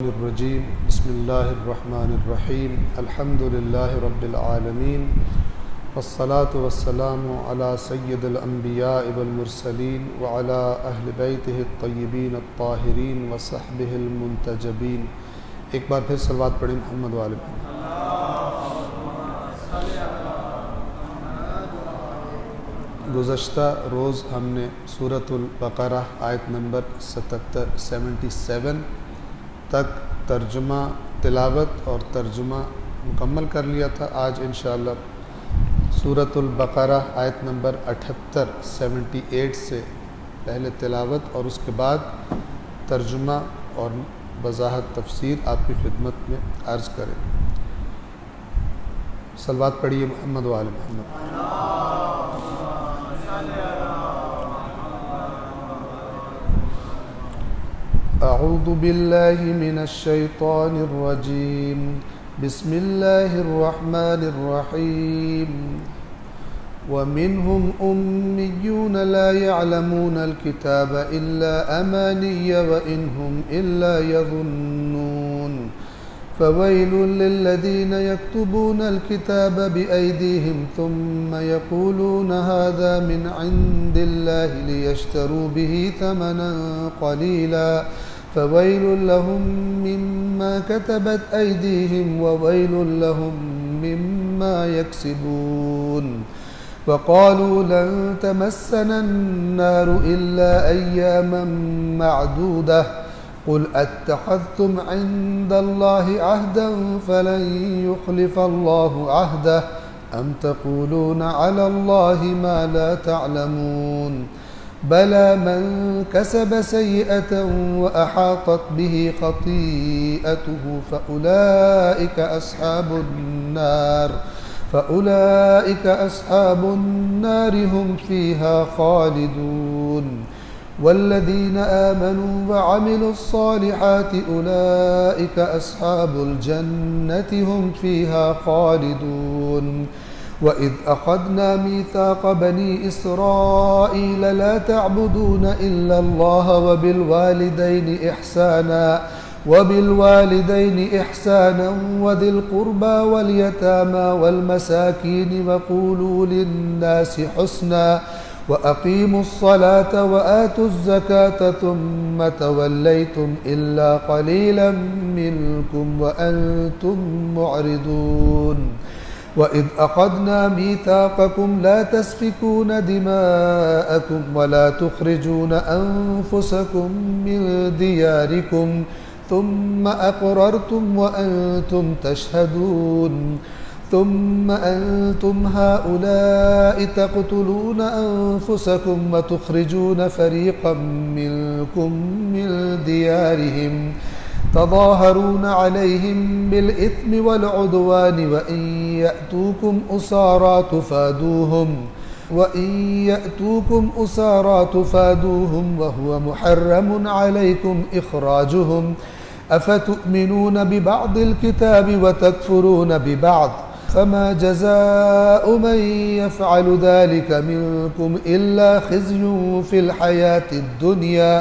रजीम बिस्मिल्लाहिर्रहमानिर्रहीम अल्हम्दुलिल्लाहि रब्बिल आलमीन वस्सलातु वस्सलामु अला सय्यिदिल अंबिया'i वल मुरसलीन व अला अहलि बैतिहि अत्तय्यिबीन अत्ताहिरीन व सहबिहिल मुंतजबीन। एक बार फिर सलवात पढ़ें मोहम्मद वाले। गुज़श्ता रोज़ हमने सूरतुल बक़रा आयत नंबर 77 तक तर्जुमा तिलावत और तर्जुमा मुकम्मल कर लिया था। आज इंशाअल्लाह सूरतुल बक़रा आयत नंबर 78 से पहले तिलावत और उसके बाद तर्जुमा और वज़ाहत तफसीर आपकी खिदमत में अर्ज़ करें। सलवात पढ़िए मोहम्मद वाले मोहम्मद। अऊज़ु बिल्लाहि मिनश शैतानिर रजीम बिस्मिल्लाहिर रहमानिर रहीम व मिनहुम उम्मियून ला यअलमूनल किताब इल्ला अमानिय व इनहुम इल्ला यज़ुन्नून फ़वैलुल लिल्लज़ीन यक्तुबूनल किताब बिअयदीहिम थुम्मा यक़ूलून हाज़ा मिन इंदिल्लाहि लियश्तरू बिही थमनन क़लीला फ़वैलुल लहुम मिम्मा कतबत अयदीहिम व वैलुल लहुम मिम्मा यक्सिबून। वक़ालू लन तमस्सना अन्नारु इल्ला अय्यामन मअदूदह क़ुल अत्तख़ज़्तुम इंदल्लाहि अहदन फ़लन युख़्लिफ़ल्लाहु अहदह अम तक़ूलून अलल्लाहि मा ला तअलमून। बला मन कसब सय्यअतन व अहातत बिही ख़तीअतुहु फ़उलाइक अस्हाबुन नार हुम फ़ीहा ख़ालिदून। वल्लज़ीन आमनू व अमिलुस्सालिहाति उलाइक अस्हाबुल जन्नति हुम फ़ीहा ख़ालिदून। वइज़ अख़ज़ना मीसाक़ बनी इस्राईल ला तअबुदून इल्लल्लाह व बिलवालिदैनि इहसाना व ज़िल क़ुर्बा वल यतामा वल मसाकीन व क़ूलू लिन्नासि हुस्ना व अक़ीमुस्सलात व आतुज़्ज़कात थुम्मा तवल्लैतुम इल्ला क़लीलन मिनकुम व अंतुम मुअरिदून। वइज़ अख़ज़ना मीसाक़कुम ला तस्फ़िकून दिमाअकुम व ला तुख़रिजून अन्फ़ुसकुम मिन दियारिकुम थुम्मा अक़ररतुम व अंतुम तशहदून। थुम्मा अंतुम हाउलाइ तक़्तुलून अन्फ़ुसकुम व तुख़रिजून फ़रीक़न मिनकुम मिन दियारिहिम तज़ाहरून अलैहिम बिलइस्मि वलउद्वान व इन यअतूकुम उसारा तुफ़ादूहुम व हुवा मुहर्रमुन अलैकुम इख़राजुहुम अफ़तुमिनून बिबअदिल किताबि व तकफ़ुरून बिबअद फ़मा जज़ाउ मन यफ़अलु ज़ालिका मिनकुम इल्ला ख़िज़्युन फ़िल हयातिद दुनिया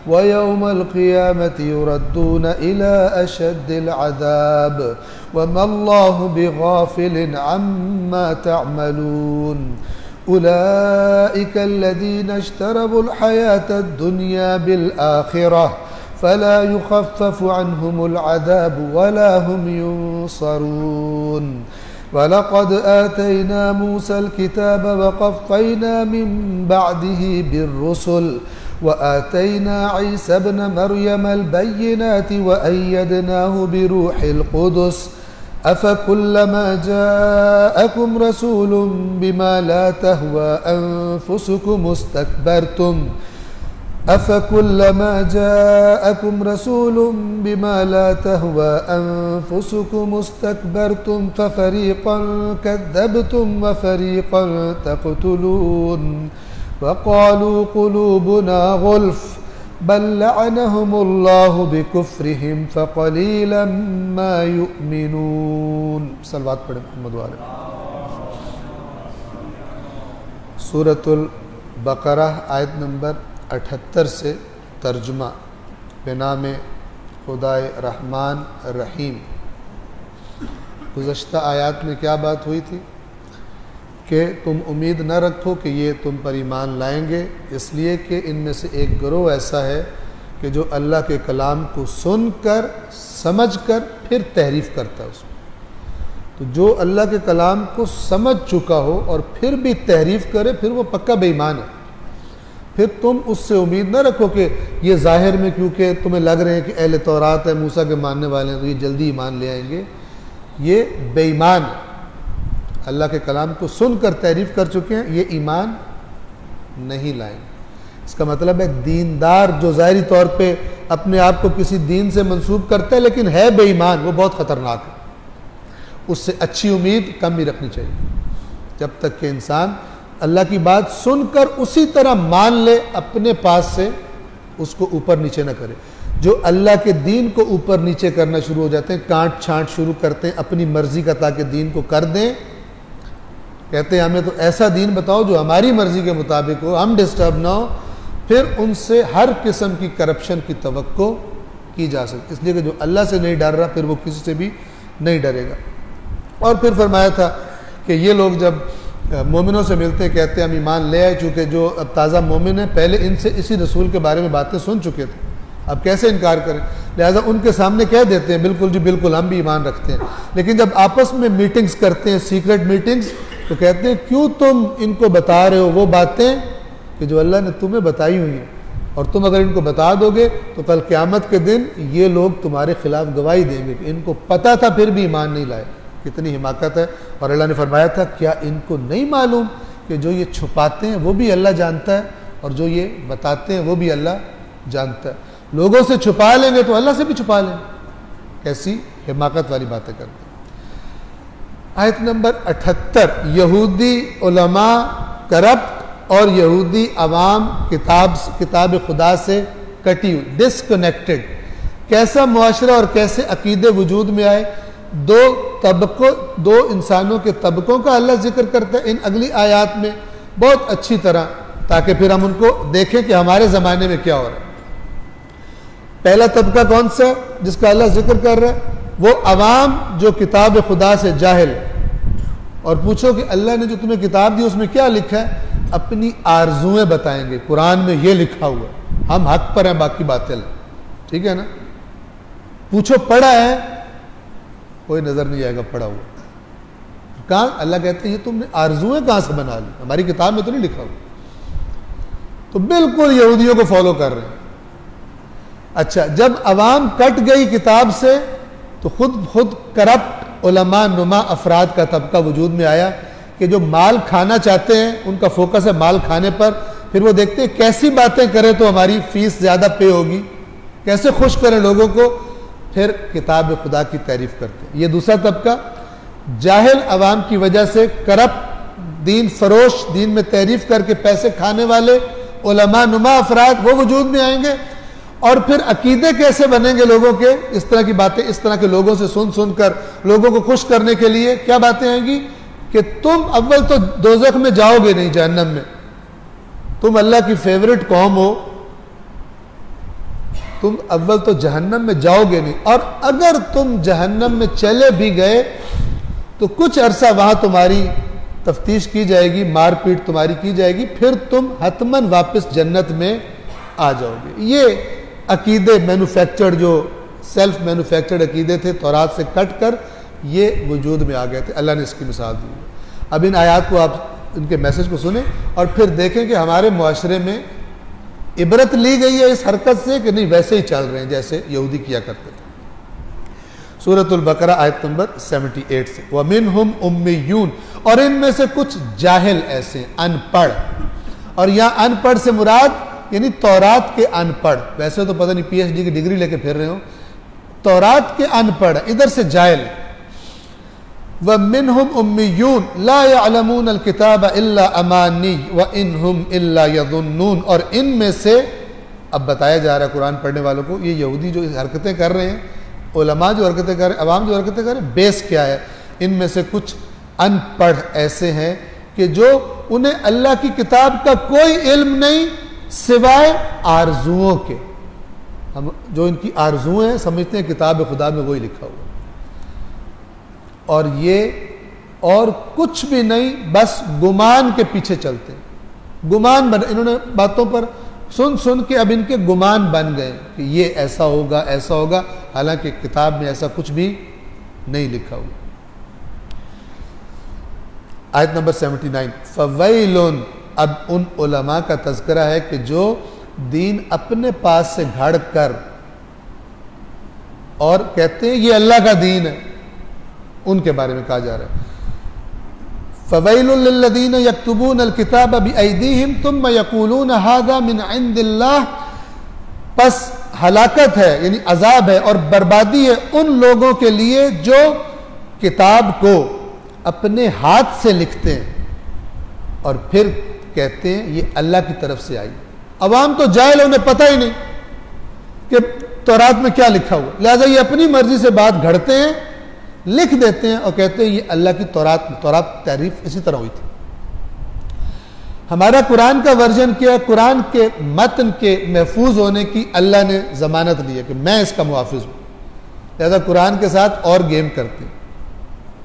व यौमल क़ियामति युरद्दून इला अशद्दिल अज़ाब वमा अल्लाहु बिग़ाफ़िलिन अम्मा तअमलून। उलाइका अल्लज़ीना इश्तरवुल हयातद दुनिया बिल आख़िरह फ़ला युख़फ़फ़ु अन्हुमुल अज़ाब वला हुम युनसरून। वलक़द आतैना मूसल किताब व क़फ़्फ़ैना मिन बअदिही बिर्रुसुल व आतैना ईसा इब्न मर्यमल बय्यिनाति व अय्यदनाहु बिरूहिल क़ुदुस अफ़कुल्लमा जाअकुम रसूलुम बिमा ला तहवा अन्फुसुकुम इस्तकबरतुम फ़फ़रीक़न कज़्ज़बतुम व फ़रीक़न तक़्तुलून। वक़ालू क़ुलूबुना ग़ुल्फ़ बल लअनहुमुल्लाहु बिकुफ़्रिहिम फ़क़लीलन मा युमिनून। सलवात पढ़े मोहम्मद वाले। सूरतुल बक़रा आयत नंबर 78 से तर्जुमा। बेनाम खुदाए रहमान रहीम। गुज़श्ता आयत में क्या बात हुई थी कि तुम उम्मीद न रखो कि ये तुम पर ईमान लाएंगे, इसलिए कि इनमें से एक गिरोह ऐसा है कि जो अल्लाह के कलाम को सुनकर समझकर फिर तहरीफ़ करता है उसमें। तो जो अल्लाह के कलाम को समझ चुका हो और फिर भी तहरीफ़ करे, फिर वो पक्का बेईमान है। फिर तुम उससे उम्मीद न रखो कि ये ज़ाहिर में क्योंकि तुम्हें लग रहे हैं कि अहले तौरात है, मूसा के मानने वाले हैं, तो ये जल्दी ईमान ले आएंगे। ये बेईमान है। अल्लाह के कलाम को सुनकर तहरीफ़ कर चुके हैं, ये ईमान नहीं लाएंगे। इसका मतलब है दीनदार जो ज़ाहिरी तौर पे अपने आप को किसी दीन से मंसूब करता है लेकिन है बेईमान, वो बहुत ख़तरनाक है। उससे अच्छी उम्मीद कम ही रखनी चाहिए। जब तक कि इंसान अल्लाह की बात सुनकर उसी तरह मान ले, अपने पास से उसको ऊपर नीचे न करे। जो अल्लाह के दीन को ऊपर नीचे करना शुरू हो जाते हैं, काट छांट शुरू करते हैं अपनी मर्जी का ताकि दीन को कर दें, कहते हैं हमें तो ऐसा दीन बताओ जो हमारी मर्जी के मुताबिक हो, हम डिस्टर्ब ना हो, फिर उनसे हर किस्म की करप्शन की तवक्को की जा सकती। इसलिए कि जो अल्लाह से नहीं डर रहा फिर वो किसी से भी नहीं डरेगा। और फिर फरमाया था कि ये लोग जब मोमिनों से मिलते हैं कहते हैं हम ईमान ले आए, चूँकि जो अब ताज़ा मोमिन है पहले इनसे इसी रसूल के बारे में बातें सुन चुके थे, अब कैसे इनकार करें। लिहाजा उनके सामने कह देते हैं बिल्कुल जी बिल्कुल हम भी ईमान रखते हैं। लेकिन जब आपस में मीटिंग्स करते हैं, सीक्रेट मीटिंग्स, तो कहते हैं क्यों तुम इनको बता रहे हो वो बातें कि जो अल्लाह ने तुम्हें बताई हुई हैं, और तुम अगर इनको बता दोगे तो कल क़यामत के दिन ये लोग तुम्हारे खिलाफ गवाही देंगे कि इनको पता था फिर भी ईमान नहीं लाए। कितनी हिमाकत है। और अल्लाह ने फरमाया था क्या इनको नहीं मालूम कि जो ये छुपाते हैं वो भी अल्लाह जानता है और जो ये बताते हैं वो भी अल्लाह जानता है। लोगों से छुपा लेंगे तो अल्लाह से भी छुपा लेंगे। कैसी हिमाकत वाली बातें करते हैं। आयत नंबर 78, यहूदी उलमा करप्ट और यहूदी अवाम किताब खुदा से कटी हुई, डिसकनेक्टेड। कैसा मुआशरा और कैसे अकीदे वजूद में आए। दो इंसानों के तबकों का अल्लाह जिक्र करता है इन अगली आयत में बहुत अच्छी तरह, ताकि फिर हम उनको देखें कि हमारे ज़माने में क्या हो रहा है। पहला तबका कौन सा जिसका अल्लाह जिक्र कर रहा है, वो अवाम जो किताब खुदा से जाहिल। और पूछो कि अल्लाह ने जो तुम्हें किताब दी उसमें क्या लिखा है, अपनी आरजुएं बताएंगे। कुरान में ये लिखा हुआ है, हम हक पर हैं, बाकी बातिल। ठीक है ना। पूछो पढ़ा है, कोई नजर नहीं आएगा पढ़ा हुआ। कहाँ अल्लाह कहते हैं ये तुमने आरजुएं कहाँ से बना ली, हमारी किताब में तो नहीं लिखा हुआ। तो बिल्कुल यहूदियों को फॉलो कर रहे हैं। अच्छा, जब अवाम कट गई किताब से तो खुद करप्ट उलमा नुमा अफराद का तबका वजूद में आया कि जो माल खाना चाहते हैं, उनका फोकस है माल खाने पर। फिर वो देखते हैं कैसी बातें करें तो हमारी फीस ज़्यादा पे होगी, कैसे खुश करें लोगों को, फिर किताब खुदा की तारीफ करते हैं। ये दूसरा तबका जाहिल अवाम की वजह से करप्ट दीन फरोश, दीन में तारीफ करके पैसे खाने वाले उलमा नुमा अफराद, वो वजूद में आएंगे। और फिर अकीदे कैसे बनेंगे लोगों के, इस तरह की बातें इस तरह के लोगों से सुन सुनकर लोगों को खुश करने के लिए क्या बातें आएंगी कि तुम अव्वल तो दोज़ख में जाओगे नहीं, जहन्नम में। तुम अल्लाह की फेवरेट कौम हो, तुम अव्वल तो जहन्नम में जाओगे नहीं, और अगर तुम जहन्नम में चले भी गए तो कुछ अरसा वहां तुम्हारी तफ्तीश की जाएगी, मारपीट तुम्हारी की जाएगी, फिर तुम हतमन वापस जन्नत में आ जाओगे। ये अकीदे मैन्युफैक्चर्ड, जो सेल्फ मैन्युफैक्चर्ड अकीदे थे, तौरात से कट कर ये वजूद में आ गए थे। अल्लाह ने इसकी मिसाल दी। अब इन आयात को आप इनके मैसेज को सुने और फिर देखें कि हमारे मुआशरे में इबरत ली गई है इस हरकत से कि नहीं वैसे ही चल रहे हैं जैसे यहूदी किया करते थे। सूरतुल बकरा आयत नंबर 78 से, वमिनहुम उम्मियून, और इनमें से कुछ जाहिल ऐसे अनपढ़। और यहाँ अनपढ़ से मुराद यानी तौरात के अनपढ़, वैसे तो पता नहीं PhD की डिग्री लेके फिर रहे हो, तौरात के अनपढ़, इधर से जाहिल। वमिनहुम उम्मियून ला यअलमून अल किताब इल्ला अमानी व इनहुम इल्ला यज़ुन्नून, और इनमें से अब बताया जा रहा है कुरान पढ़ने वालों को, ये यहूदी जो हरकतें कर रहे हैं, उलमा जो हरकतें कर रहे हैं, अवाम जो हरकतें कर रहे हैं, बेस क्या है। इनमें से कुछ अनपढ़ ऐसे हैं कि जो उन्हें अल्लाह की किताब का कोई इल्म नहीं सिवाय आरजुओं के। हम जो इनकी आरजुएं हैं समझते हैं किताब खुदा में वही लिखा हुआ, और ये और कुछ भी नहीं, बस गुमान के पीछे चलते हैं। गुमान बन, इन्होंने बातों पर सुन सुन के अब इनके गुमान बन गए कि ये ऐसा होगा ऐसा होगा, हालांकि किताब में ऐसा कुछ भी नहीं लिखा हुआ। आयत नंबर 79, फवैलुन, अब उन उलमा का तज़किरा है कि जो दीन अपने पास से घड़ कर और कहते हैं ये अल्लाह का दीन है, उनके बारे में कहा जा रहा है। फ़वैलुल लिल्लज़ीन यक्तुबून अल-किताब बिअयदीहिम तुम्मा यक़ूलून हाज़ा मिन इंदिल्लाह, बस हलाकत है यानी अजाब है और बर्बादी है उन लोगों के लिए जो किताब को अपने हाथ से लिखते हैं और फिर कहते हैं ये अल्लाह की तरफ से आई। अवाम तो जाहिल, उन्हें पता ही नहीं कि तौरात में क्या लिखा हुआ, लिहाजा ये अपनी मर्जी से बात घड़ते हैं, लिख देते हैं और कहते हैं ये अल्लाह की तौरात तारीफ इसी तरह हुई थी। हमारा कुरान का वर्जन क्या है, कुरान के मतन के महफूज होने की अल्लाह ने जमानत दी है कि मैं इसका मुहाफिज हूं, लिहाजा कुरान के साथ और गेम करते हैं।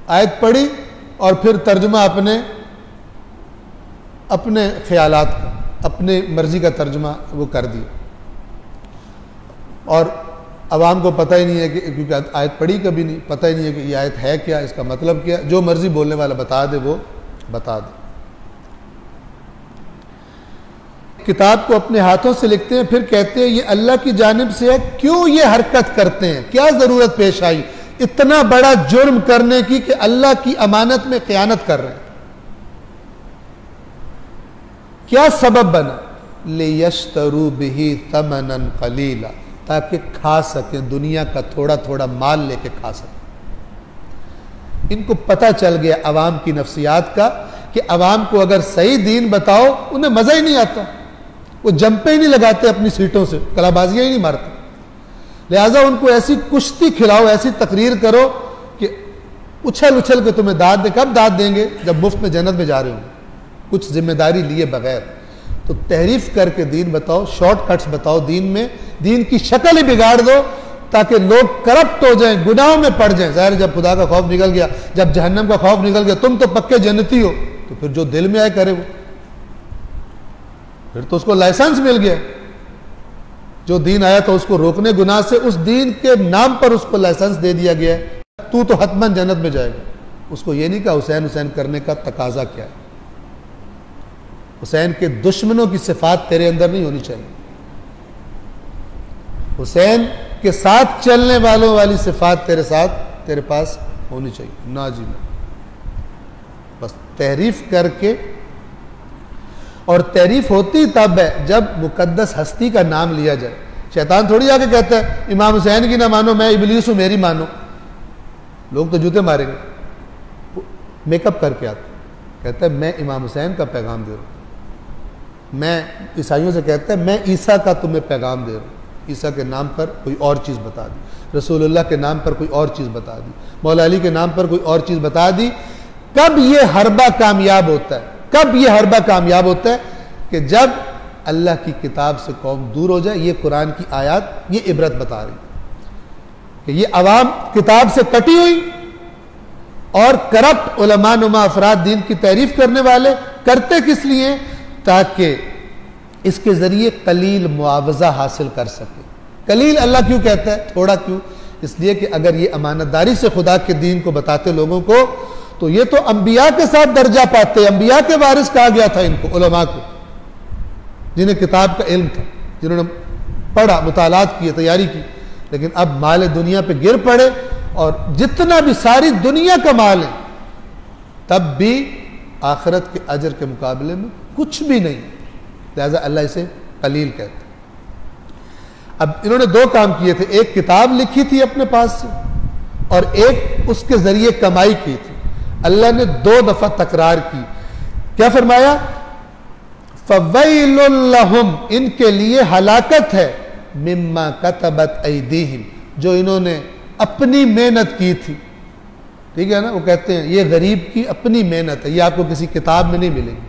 आयत पढ़ी और फिर तर्जुमा अपने ख्यालात का, अपने मर्जी का तर्जुमा वो कर दिया, और अवाम को पता ही नहीं है कि, क्योंकि आयत पढ़ी कभी नहीं, पता ही नहीं है कि ये आयत है क्या, इसका मतलब क्या, जो मर्जी बोलने वाला बता दे वो बता दे। किताब को अपने हाथों से लिखते हैं, फिर कहते हैं ये अल्लाह की जानिब से है, क्यों ये हरकत करते हैं, क्या जरूरत पेश आई इतना बड़ा जुर्म करने की कि अल्लाह की अमानत में खयानत कर रहे हैं। क्या सबब बना, लियश्तरू बिही समनन कलीला, ताकि खा सके दुनिया का थोड़ा थोड़ा माल लेके खा सके। इनको पता चल गया अवाम की नफ्सियात का कि अवाम को अगर सही दीन बताओ उन्हें मजा ही नहीं आता, वो जंपे ही नहीं लगाते अपनी सीटों से, कलाबाजियां ही नहीं मारते। लिहाजा उनको ऐसी कुश्ती खिलाओ, ऐसी तकरीर करो कि उछल उछल के तुम्हें दाद दे। कब दाद देंगे, जब मुफ्त में जन्नत में जा रहे हो, कुछ जिम्मेदारी लिए बगैर। तो तहरीफ करके दीन बताओ, शॉर्टकट्स बताओ दीन में, दीन की शक्ल ही बिगाड़ दो ताकि लोग करप्ट हो जाएं, गुनाहों में पड़ जाएं। ज़ाहिर जब खुदा का खौफ निकल गया, जब जहन्नम का खौफ निकल गया, तुम तो पक्के जन्नती हो, तो फिर जो दिल में आए करे वो, फिर तो उसको लाइसेंस मिल गया। जो दीन आया था उसको रोकने गुनाह से, उस दीन के नाम पर उसको लाइसेंस दे दिया गया, तू तो हतमन जन्नत में जाएगा। उसको ये नहीं कहा हुसैन हुसैन करने का तकाजा क्या है। हुसैन के दुश्मनों की सिफात तेरे अंदर नहीं होनी चाहिए, हुसैन के साथ चलने वालों वाली सिफात तेरे साथ तेरे पास होनी चाहिए। ना जी ना, बस तहरीफ करके, और तहरीफ होती तब है जब मुकद्दस हस्ती का नाम लिया जाए। शैतान थोड़ी आके कहता है इमाम हुसैन की ना मानो, मैं इबलीस हूं मेरी मानो। लोग तो जूते मारेंगे। मेकअप करके आता, कहता है मैं इमाम हुसैन का पैगाम दे रहा हूं। मैं ईसाइयों से कहता है मैं ईसा का तुम्हें पैगाम दे रहा हूं। ईसा के नाम पर कोई और चीज़ बता दी, रसूलुल्लाह के नाम पर कोई और चीज़ बता दी, मौला अली के नाम पर कोई और चीज़ बता दी। कब ये हरबा कामयाब होता है, कब ये हरबा कामयाब होता है कि जब अल्लाह की किताब से कौम दूर हो जाए। ये कुरान की आयत ये इबरत बता रही कि ये अवाम किताब से कटी हुई और करप्ट उलमा नुमा अफराद दीन की तारीफ करने वाले करते किस लिए, ताकि इसके जरिए कलील मुआवजा हासिल कर सके। कलील अल्लाह क्यों कहता है, थोड़ा क्यों, इसलिए कि अगर ये अमानतदारी से खुदा के दीन को बताते लोगों को, तो ये तो अंबिया के साथ दर्जा पाते। अंबिया के वारिस कहा गया था इनको, उलमा को, जिन्हें किताब का इल्म था, जिन्होंने पढ़ा, मुतालात की, तैयारी की। लेकिन अब माल दुनिया पे गिर पड़े और जितना भी सारी दुनिया का माल है, तब भी आखिरत के अजर के मुकाबले में कुछ भी नहीं। लिहाजा अल्लाह इसे कलील कहते हैं। अब इन्होंने दो काम किए थे, एक किताब लिखी थी अपने पास से और एक उसके जरिए कमाई की थी। अल्लाह ने दो दफा तकरार की, क्या फरमाया, फवैलुल लहुम, इनके लिए हलाकत है, मिम्मा कतबत ऐदीहिम, जो इन्होंने अपनी मेहनत की थी। ठीक है ना, वो कहते हैं ये गरीब की अपनी मेहनत है, ये आपको किसी किताब में नहीं मिलेगी,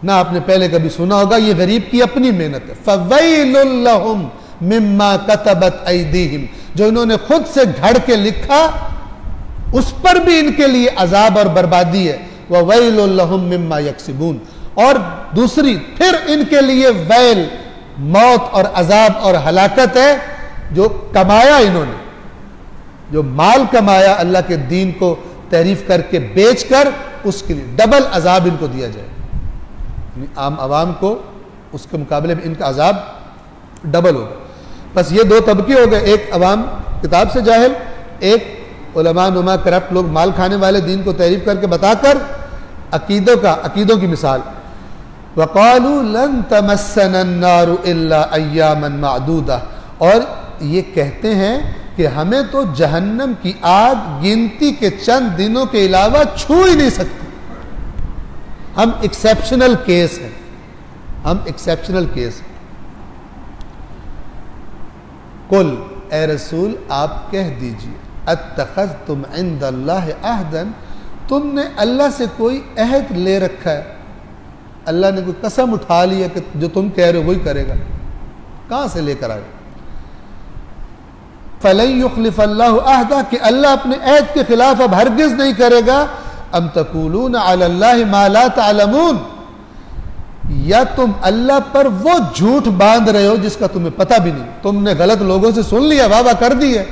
ना आपने पहले कभी सुना होगा, ये गरीब की अपनी मेहनत है। फवैलुल लहुम, मिम्मा कतबत ऐदीहिम, जो इन्होंने खुद से घड़ के लिखा उस पर भी इनके लिए अजाब और बर्बादी है। व वैलुल लहुम मिम्मा यक्सिबून, और दूसरी फिर इनके लिए वैल, मौत और अजाब और हलाकत है जो कमाया इन्होंने, जो माल कमाया अल्लाह के दीन को तहरीफ करके बेचकर, उसके लिए डबल अजाब इनको दिया जाए। आम आवाम को उसके मुकाबले में इनका अजाब डबल होगा। बस ये दो तबके हो गए, एक अवाम किताब से जाहिल, एक उलमा नुमा करप्ट लोग माल खाने वाले, दीन को तहरीफ करके बताकर अकीदों की मिसाल। वक़ालू लन तमस्सना अन्नारु इल्ला अय्यामन मादूदा, और ये कहते हैं कि हमें तो जहन्नम की आग गिनती के चंद दिनों के अलावा छू ही नहीं सकती। हम एक्सेप्शनल केस हैं, हम एक्सेप्शनल केस हैं। कुल, ए रसूल आप कह दीजिए, अत्तखज़्तुम इंदल्लाहि अहदन, तुमने अल्लाह से कोई अहद ले रखा है, अल्लाह ने कोई कसम उठा लिया कि जो तुम कह रहे हो वही करेगा, कहां से लेकर आए? फलन युखलिफल्लाहु अहदा, कि अल्लाह अपने अहद के खिलाफ अब हरगिज नहीं करेगा। अम तक़ूलून अलल्लाहि मा ला तअलमून, या तुम अल्लाह पर वो झूठ बांध रहे हो जिसका तुम्हें पता भी नहीं। तुमने गलत लोगों से सुन लिया, वाह वाह कर दी है,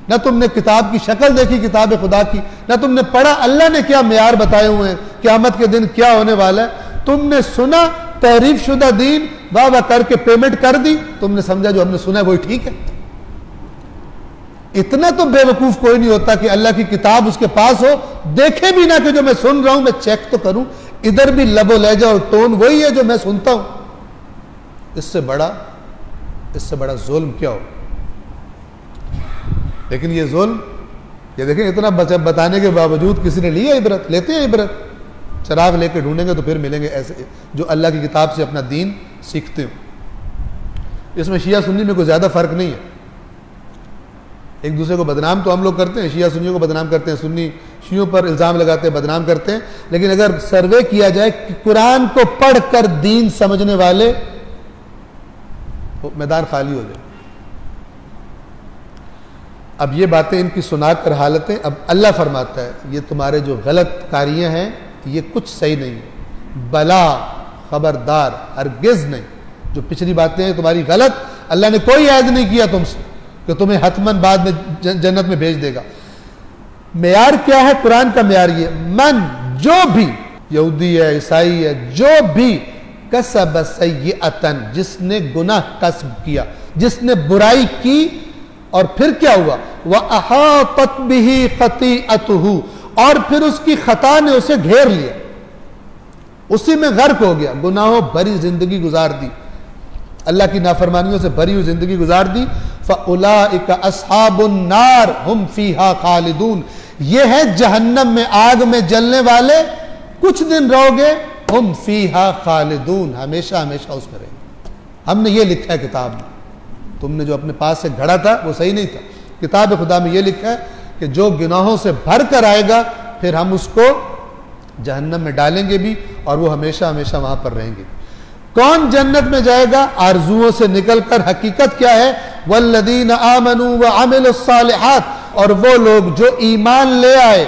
ना तुमने किताब की शक्ल देखी किताब खुदा की, ना तुमने पढ़ा अल्लाह ने क्या मेयार बताए हुए हैं, क़यामत के दिन क्या होने वाला है। तुमने सुना तहरीफ शुदा दीन, वाह वाह करके पेमेंट कर दी, तुमने समझा जो हमने सुना है वही ठीक है। इतना तो बेवकूफ कोई नहीं होता कि अल्लाह की किताब उसके पास हो, देखे भी ना कि जो मैं सुन रहा हूं मैं चेक तो करूं, इधर भी लबो लहजा और टोन वही है जो मैं सुनता हूं। इससे बड़ा जुल्म क्या हो? लेकिन ये जुल्म, ये देखें, इतना बताने के बावजूद किसी ने लिया इबरत, लेते हैं इबरत। चराग लेके ढूंढेंगे तो फिर मिलेंगे ऐसे जो अल्लाह की किताब से अपना दीन सीखते हो। इसमें शिया सुन्नी में कोई ज्यादा फर्क नहीं है। एक दूसरे को बदनाम तो हम लोग करते हैं, शिया सुन्नियों को बदनाम करते हैं, सुन्नी शियों पर इल्ज़ाम लगाते हैं, बदनाम करते हैं। लेकिन अगर सर्वे किया जाए कि कुरान को पढ़कर दीन समझने वाले, तो मैदान खाली हो जाए। अब ये बातें इनकी सुनाकर हालतें, अब अल्लाह फरमाता है ये तुम्हारे जो गलत कारियां हैं ये कुछ सही नहीं है, बला खबरदार, हरगिज नहीं। जो पिछली बातें हैं तुम्हारी गलत, अल्लाह ने कोई ऐद नहीं किया तुमसे कि तुम्हें हतमन बाद में जन्नत में भेज देगा। मेयार क्या है? कुरान का मेयार ये, मन, जो भी यहूदी है, ईसाई है, जो भी कसब सय्यअतन, जिसने गुनाह कसब किया, जिसने बुराई की, और फिर क्या हुआ? वह अहातत बिही खतीअतुहु, और फिर उसकी खता ने उसे घेर लिया, उसी में गर्क हो गया, गुनाहों भरी जिंदगी गुजार दी, अल्लाह की नाफरमानियों से भरी हुई जिंदगी गुजार दी। फ़उलाइका अस्हाबुन नार हुम फीहा खालिदून, ये है जहन्नम में आग में जलने वाले, कुछ दिन रहोगे, हुम फीहा खालिदून, हमेशा हमेशा उसमें रहेंगे। हमने ये लिखा है किताब में, तुमने जो अपने पास से घड़ा था वो सही नहीं था। किताब खुदा में ये लिखा है कि जो गुनाहों से भर कर आएगा फिर हम उसको जहन्नम में डालेंगे भी, और वो हमेशा हमेशा वहां पर रहेंगे। कौन जन्नत में जाएगा? आरजुओं से निकलकर। हकीकत क्या है? वल्लदीन आमनू व अमिलुस सालिहात, और वो लोग जो ईमान ले आए,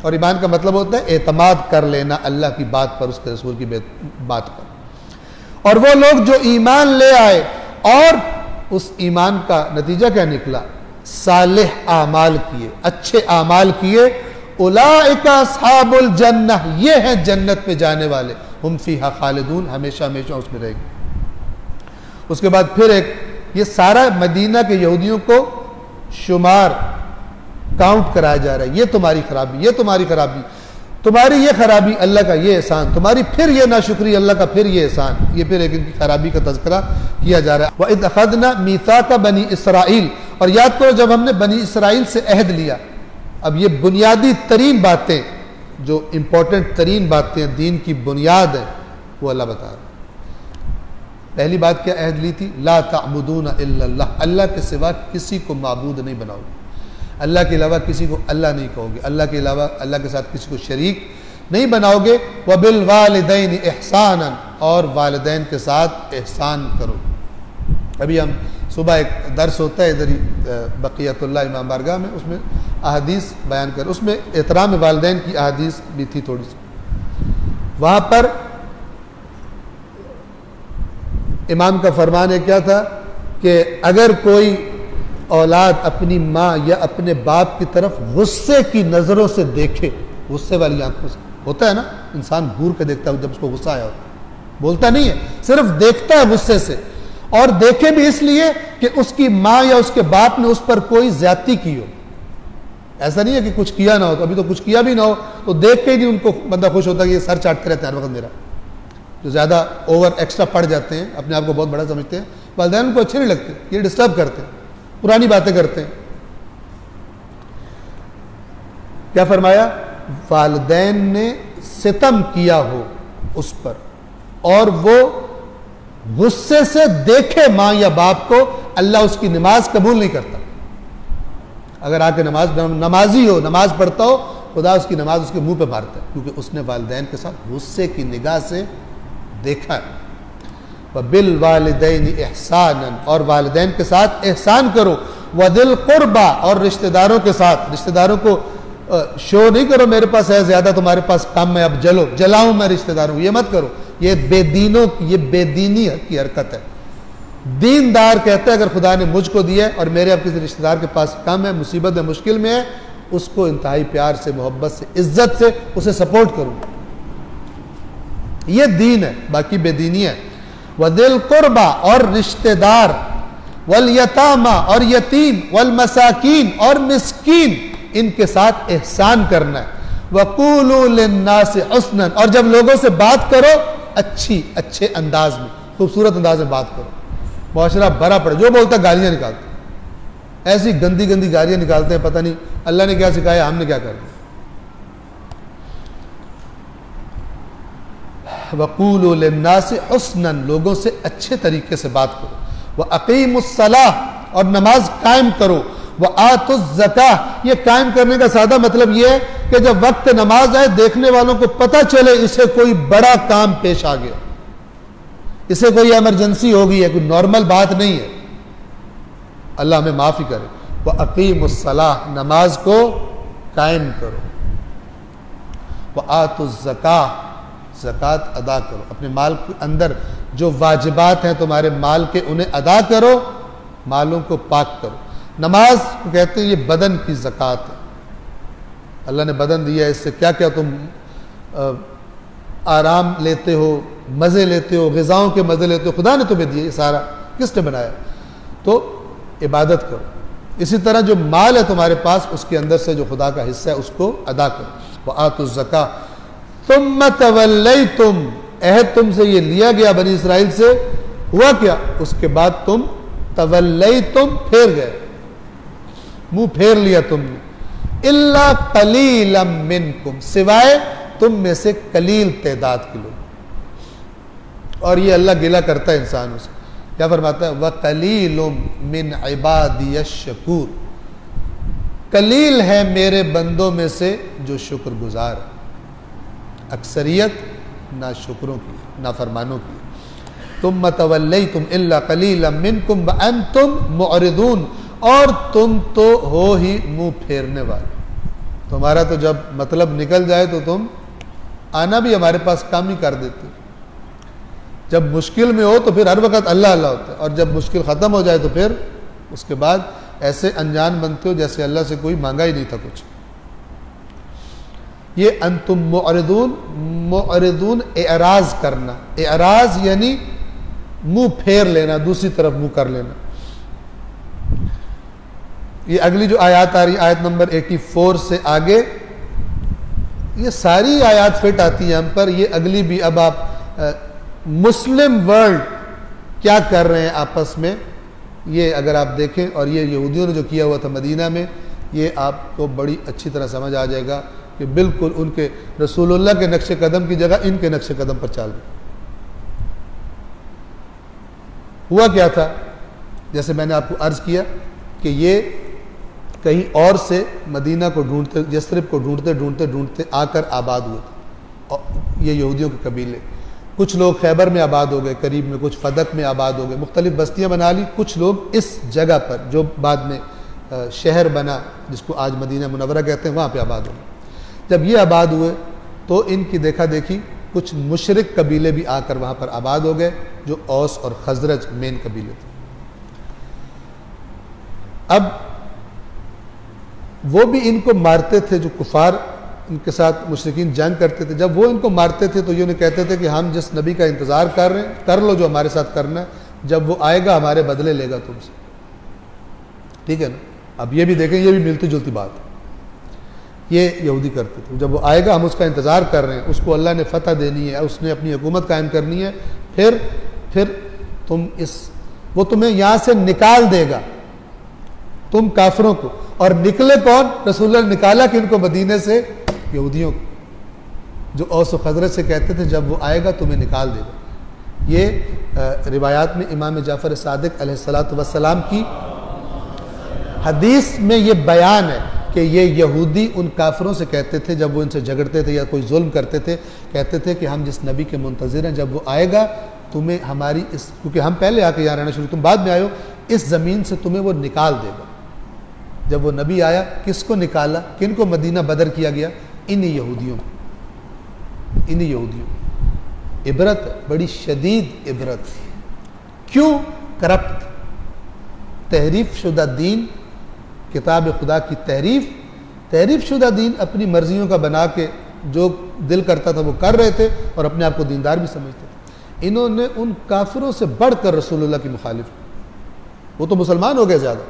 और ईमान का मतलब होता है एतमाद कर लेना अल्लाह की बात पर, उसके रसूल की बात पर। और वो लोग जो ईमान ले आए और उस ईमान का नतीजा क्या निकला? सालिह आमाल किए, अच्छे आमाल किए। उलाइका अस्हाबुल जन्नह, ये हैं जन्नत में जाने वाले, हुम फीहा खालिदून, हमेशा हमेशा उसमें रहेंगे। उसके बाद फिर एक, ये सारा मदीना के यहूदियों को शुमार काउंट कराया जा रहा है, ये तुम्हारी खराबी, ये तुम्हारी खराबी, तुम्हारी ये खराबी, अल्लाह का ये एहसान, तुम्हारी फिर ये नाशुक्री, अल्लाह का फिर ये एहसान। ये फिर एक इनकी खराबी का तज़किरा किया जा रहा है। वइज़ अख़ज़ना मीसाक़ बनी इसराइल, और याद करो जब हमने बनी इसराइल से अहद लिया। अब ये बुनियादी तरीन बातें, जो इंपॉर्टेंट तरीन बातें दीन की बुनियाद है, वो अल्लाह बता रहा है। पहली बात क्या अहद ली थी? ला तअबुदूना इल्लल्लाह, अल्लाह के सिवा किसी को माबूद नहीं बनाओगे, अल्लाह के अलावा किसी को अल्लाह नहीं कहोगे, अल्लाह के अलावा अल्लाह के साथ किसी को शरीक नहीं बनाओगे। व बिल वालिदैन इहसानन, और वालिदैन के साथ एहसान करो। अभी हम सुबह एक दर्स होता है इधर ही बक़ियतुल्लाह इमाम बारगाह में, उसमें अहादीस बयान कर, उसमें एहतराम वालिदैन की अहादीस भी थी थोड़ी सी। वहाँ पर इमाम का फरमान है क्या था कि अगर कोई औलाद अपनी माँ या अपने बाप की तरफ गुस्से की नज़रों से देखे, गुस्से वाली आंखों से, होता है ना इंसान घूर के देखता है जब उसको गुस्सा आया होता, बोलता नहीं है, सिर्फ देखता है गुस्से से, और देखे भी इसलिए कि उसकी माँ या उसके बाप ने उस पर कोई ज्यादती की हो। ऐसा नहीं है कि कुछ किया ना हो, तो अभी तो कुछ किया भी ना हो तो देख के ही नहीं उनको बंदा खुश होता कि ये सर चाटते रहते हैं हर वक्त मेरा, जो ज़्यादा ओवर एक्स्ट्रा पड़ जाते हैं, अपने आप को बहुत बड़ा समझते हैं, वालिदैन उनको अच्छे नहीं लगते, ये डिस्टर्ब करते हैं, पुरानी बातें करते हैं। क्या फरमाया? वालिदैन ने सितम किया हो उस पर और वो गुस्से से देखे मां या बाप को, अल्लाह उसकी नमाज कबूल नहीं करता। अगर आके नमाजी हो, नमाज पढ़ता हो, खुदा उसकी नमाज उसके मुंह पे मारता है, क्योंकि उसने वालिदैन के साथ गुस्से की निगाह से देखा है। बिल वालिदैन एहसानन, और वालिदैन के साथ एहसान करो, वदिल कुर्बा, और रिश्तेदारों के साथ, रिश्तेदारों को शो नहीं करो मेरे पास है ज्यादा, तुम्हारे पास कम है, अब जलाऊं मैं रिश्तेदारों, ये मत करो, ये बेदीनों की, ये बेदीनी की हरकत है। दीनदार कहते हैं अगर खुदा ने मुझको दिया और मेरे अब किसी रिश्तेदार के पास कम है, मुसीबत में, मुश्किल में है, उसको इंतहाई प्यार से, मोहब्बत से, इज्जत से उसे सपोर्ट करूं, ये दीन है, बाकी बेदीनी है। वदिल कुर्बा, और रिश्तेदार, वल यतामा, और यतीम, वल मसाकीन, और मिस्कीन, इनके साथ एहसान करना है। वक़ूलू लिन्नासि हुस्नन, और जब लोगों से बात करो अच्छे अंदाज में, खूबसूरत अंदाज में बात करो। मुआशरा भरा पड़े, जो बोलता गालियां निकालते, ऐसी गंदी गंदी गालियां निकालते हैं, पता नहीं अल्लाह ने क्या सिखाया, हमने क्या कर दिया। वक़ूलू लिन्नासि हुस्नन, लोगों से अच्छे तरीके से बात करो। व अक़ीमुस्सलाह, और नमाज कायम करो। व आतुज़ ज़काह, ये कायम करने का सादा मतलब ये है कि जब वक्त नमाज आए, देखने वालों को पता चले इसे कोई बड़ा काम पेश आ गया, इसे कोई इमरजेंसी हो गई है, कोई नॉर्मल बात नहीं है, अल्लाह हमें माफ़ी करे। व अक़ीमुस्सलाह, नमाज को कायम करो। व आतुज़ ज़काह, ज़कात अदा करो, अपने माल के अंदर जो वाजिबात हैं तुम्हारे माल के, उन्हें अदा करो, मालों को पाक करो। नमाज को कहते हैं ये बदन की ज़कात है, अल्लाह ने बदन दिया है, इससे क्या क्या तुम आराम लेते हो, मज़े लेते हो, ग़िज़ाओं के मज़े लेते हो, खुदा ने तुम्हें दिए, ये सारा किसने बनाया? तो इबादत करो। इसी तरह जो माल है तुम्हारे पास, उसके अंदर से जो खुदा का हिस्सा है उसको अदा करो। व आतुज़ ज़काह तुम्म तवल्लैतुम, अहद तुमसे ये लिया गया बनी इसराइल से, हुआ क्या? उसके बाद तुम तवल्लैतुम, फेर गए, मुंह फेर लिया तुमने। इल्ला कलीलम मिनकुम, सिवाय तुम में से कलील तादाद के लोग। और ये अल्लाह गिला करता है इंसानों से, क्या फरमाता है? व कलीलुम मिन इबादियश शकूर, कलील है मेरे बंदों में से जो शुक्रगुजार है। अक्सरियत ना शुक्रों की, ना फरमानों की। तुम तवल्लैतुम इल्ला कलीलम मिनकुम व अंतुम मुअरिदून, और तुम तो हो ही मुंह फेरने वाले। तुम्हारा तो जब मतलब निकल जाए तो तुम आना भी हमारे पास काम ही कर देते। जब मुश्किल में हो तो फिर हर वक्त अल्लाह अल्लाह होता है, और जब मुश्किल ख़त्म हो जाए तो फिर उसके बाद ऐसे अनजान बनते हो जैसे अल्लाह से कोई मांगा ही नहीं था कुछ। ये अंतुम मुअरिदून, मुअरिदून एराज करना, एराज यानी मुंह फेर लेना, दूसरी तरफ मुंह कर लेना। ये अगली जो आयत आ रही, आयत नंबर 84 से आगे, ये सारी आयत फिट आती है हम पर। ये अगली भी, अब आप मुस्लिम वर्ल्ड क्या कर रहे हैं आपस में, ये अगर आप देखें, और ये यहूदियों ने जो किया हुआ था मदीना में, ये आपको बड़ी अच्छी तरह समझ आ जाएगा कि बिल्कुल उनके रसूलुल्लाह के नक्शे कदम की जगह इनके नक्शे कदम पर चाल। हुआ क्या था, जैसे मैंने आपको अर्ज किया कि ये कहीं और से मदीना को ढूंढते, यस्रिब को ढूंढते ढूंढते ढूंढते आकर आबाद हुए थे, और ये यहूदियों के कबीले। कुछ लोग खैबर में आबाद हो गए करीब में, कुछ फदक में आबाद हो गए, मुख्तलिफ बस्तियाँ बना ली। कुछ लोग इस जगह पर जो बाद में शहर बना जिसको आज मदीना मुनव्वरा कहते हैं वहाँ पे आबाद हो गए। जब ये आबाद हुए तो इनकी देखा देखी कुछ मुशरिक कबीले भी आकर वहाँ पर आबाद हो गए जो औस और खजरज मेन कबीले थे। अब वो भी इनको मारते थे, जो कुफार इनके साथ मुशरिकीन जंग करते थे। जब वो इनको मारते थे तो ये उन्हें कहते थे कि हम जिस नबी का इंतज़ार कर रहे हैं कर लो जो हमारे साथ करना है, जब वो आएगा हमारे बदले लेगा तुमसे। ठीक है ना। अब ये भी देखें, ये भी मिलती जुलती बात है। ये यहूदी करते थे, जब वो आएगा हम उसका इंतज़ार कर रहे हैं, उसको अल्लाह ने फतह देनी है, उसने अपनी हुकूमत कायम करनी है, फिर तुम वो तुम्हें यहाँ से निकाल देगा, तुम काफिरों को। और निकले कौन? रसूलुल्लाह ने निकाला कि इनको मदीने से यहूदियों को, जो औस व खजरज से कहते थे जब वो आएगा तुम्हें निकाल देगा। ये रिवायात में इमाम जाफ़र सादिक अलैहिस्सलातु वस्सलाम की हदीस में ये बयान है कि ये यहूदी उन काफिरों से कहते थे जब वो इनसे झगड़ते थे या कोई जुल्म करते थे, कहते थे कि हम जिस नबी के मुंतज़िर हैं, जब वो आएगा तुम्हें हमारी इस, क्योंकि हम पहले आके यहाँ रहना शुरू, तुम बाद में आयो, इस ज़मीन से तुम्हें वो निकाल देगा। जब वो नबी आया किसको निकाला, किनको मदीना बदर किया गया? इन्हीं यहूदियों। इबरत है, बड़ी शदीद इबरत। क्यों? करप्ट, तहरीफ शुदा दीन, किताब खुदा की तहरीफ शुदा दीन अपनी मर्जियों का बना के जो दिल करता था वो कर रहे थे और अपने आप को दीनदार भी समझते थे। इन्होंने उन काफिरों से बढ़कर रसूलुल्लाह की मुखालिफ, वो तो मुसलमान हो गए ज़्यादा,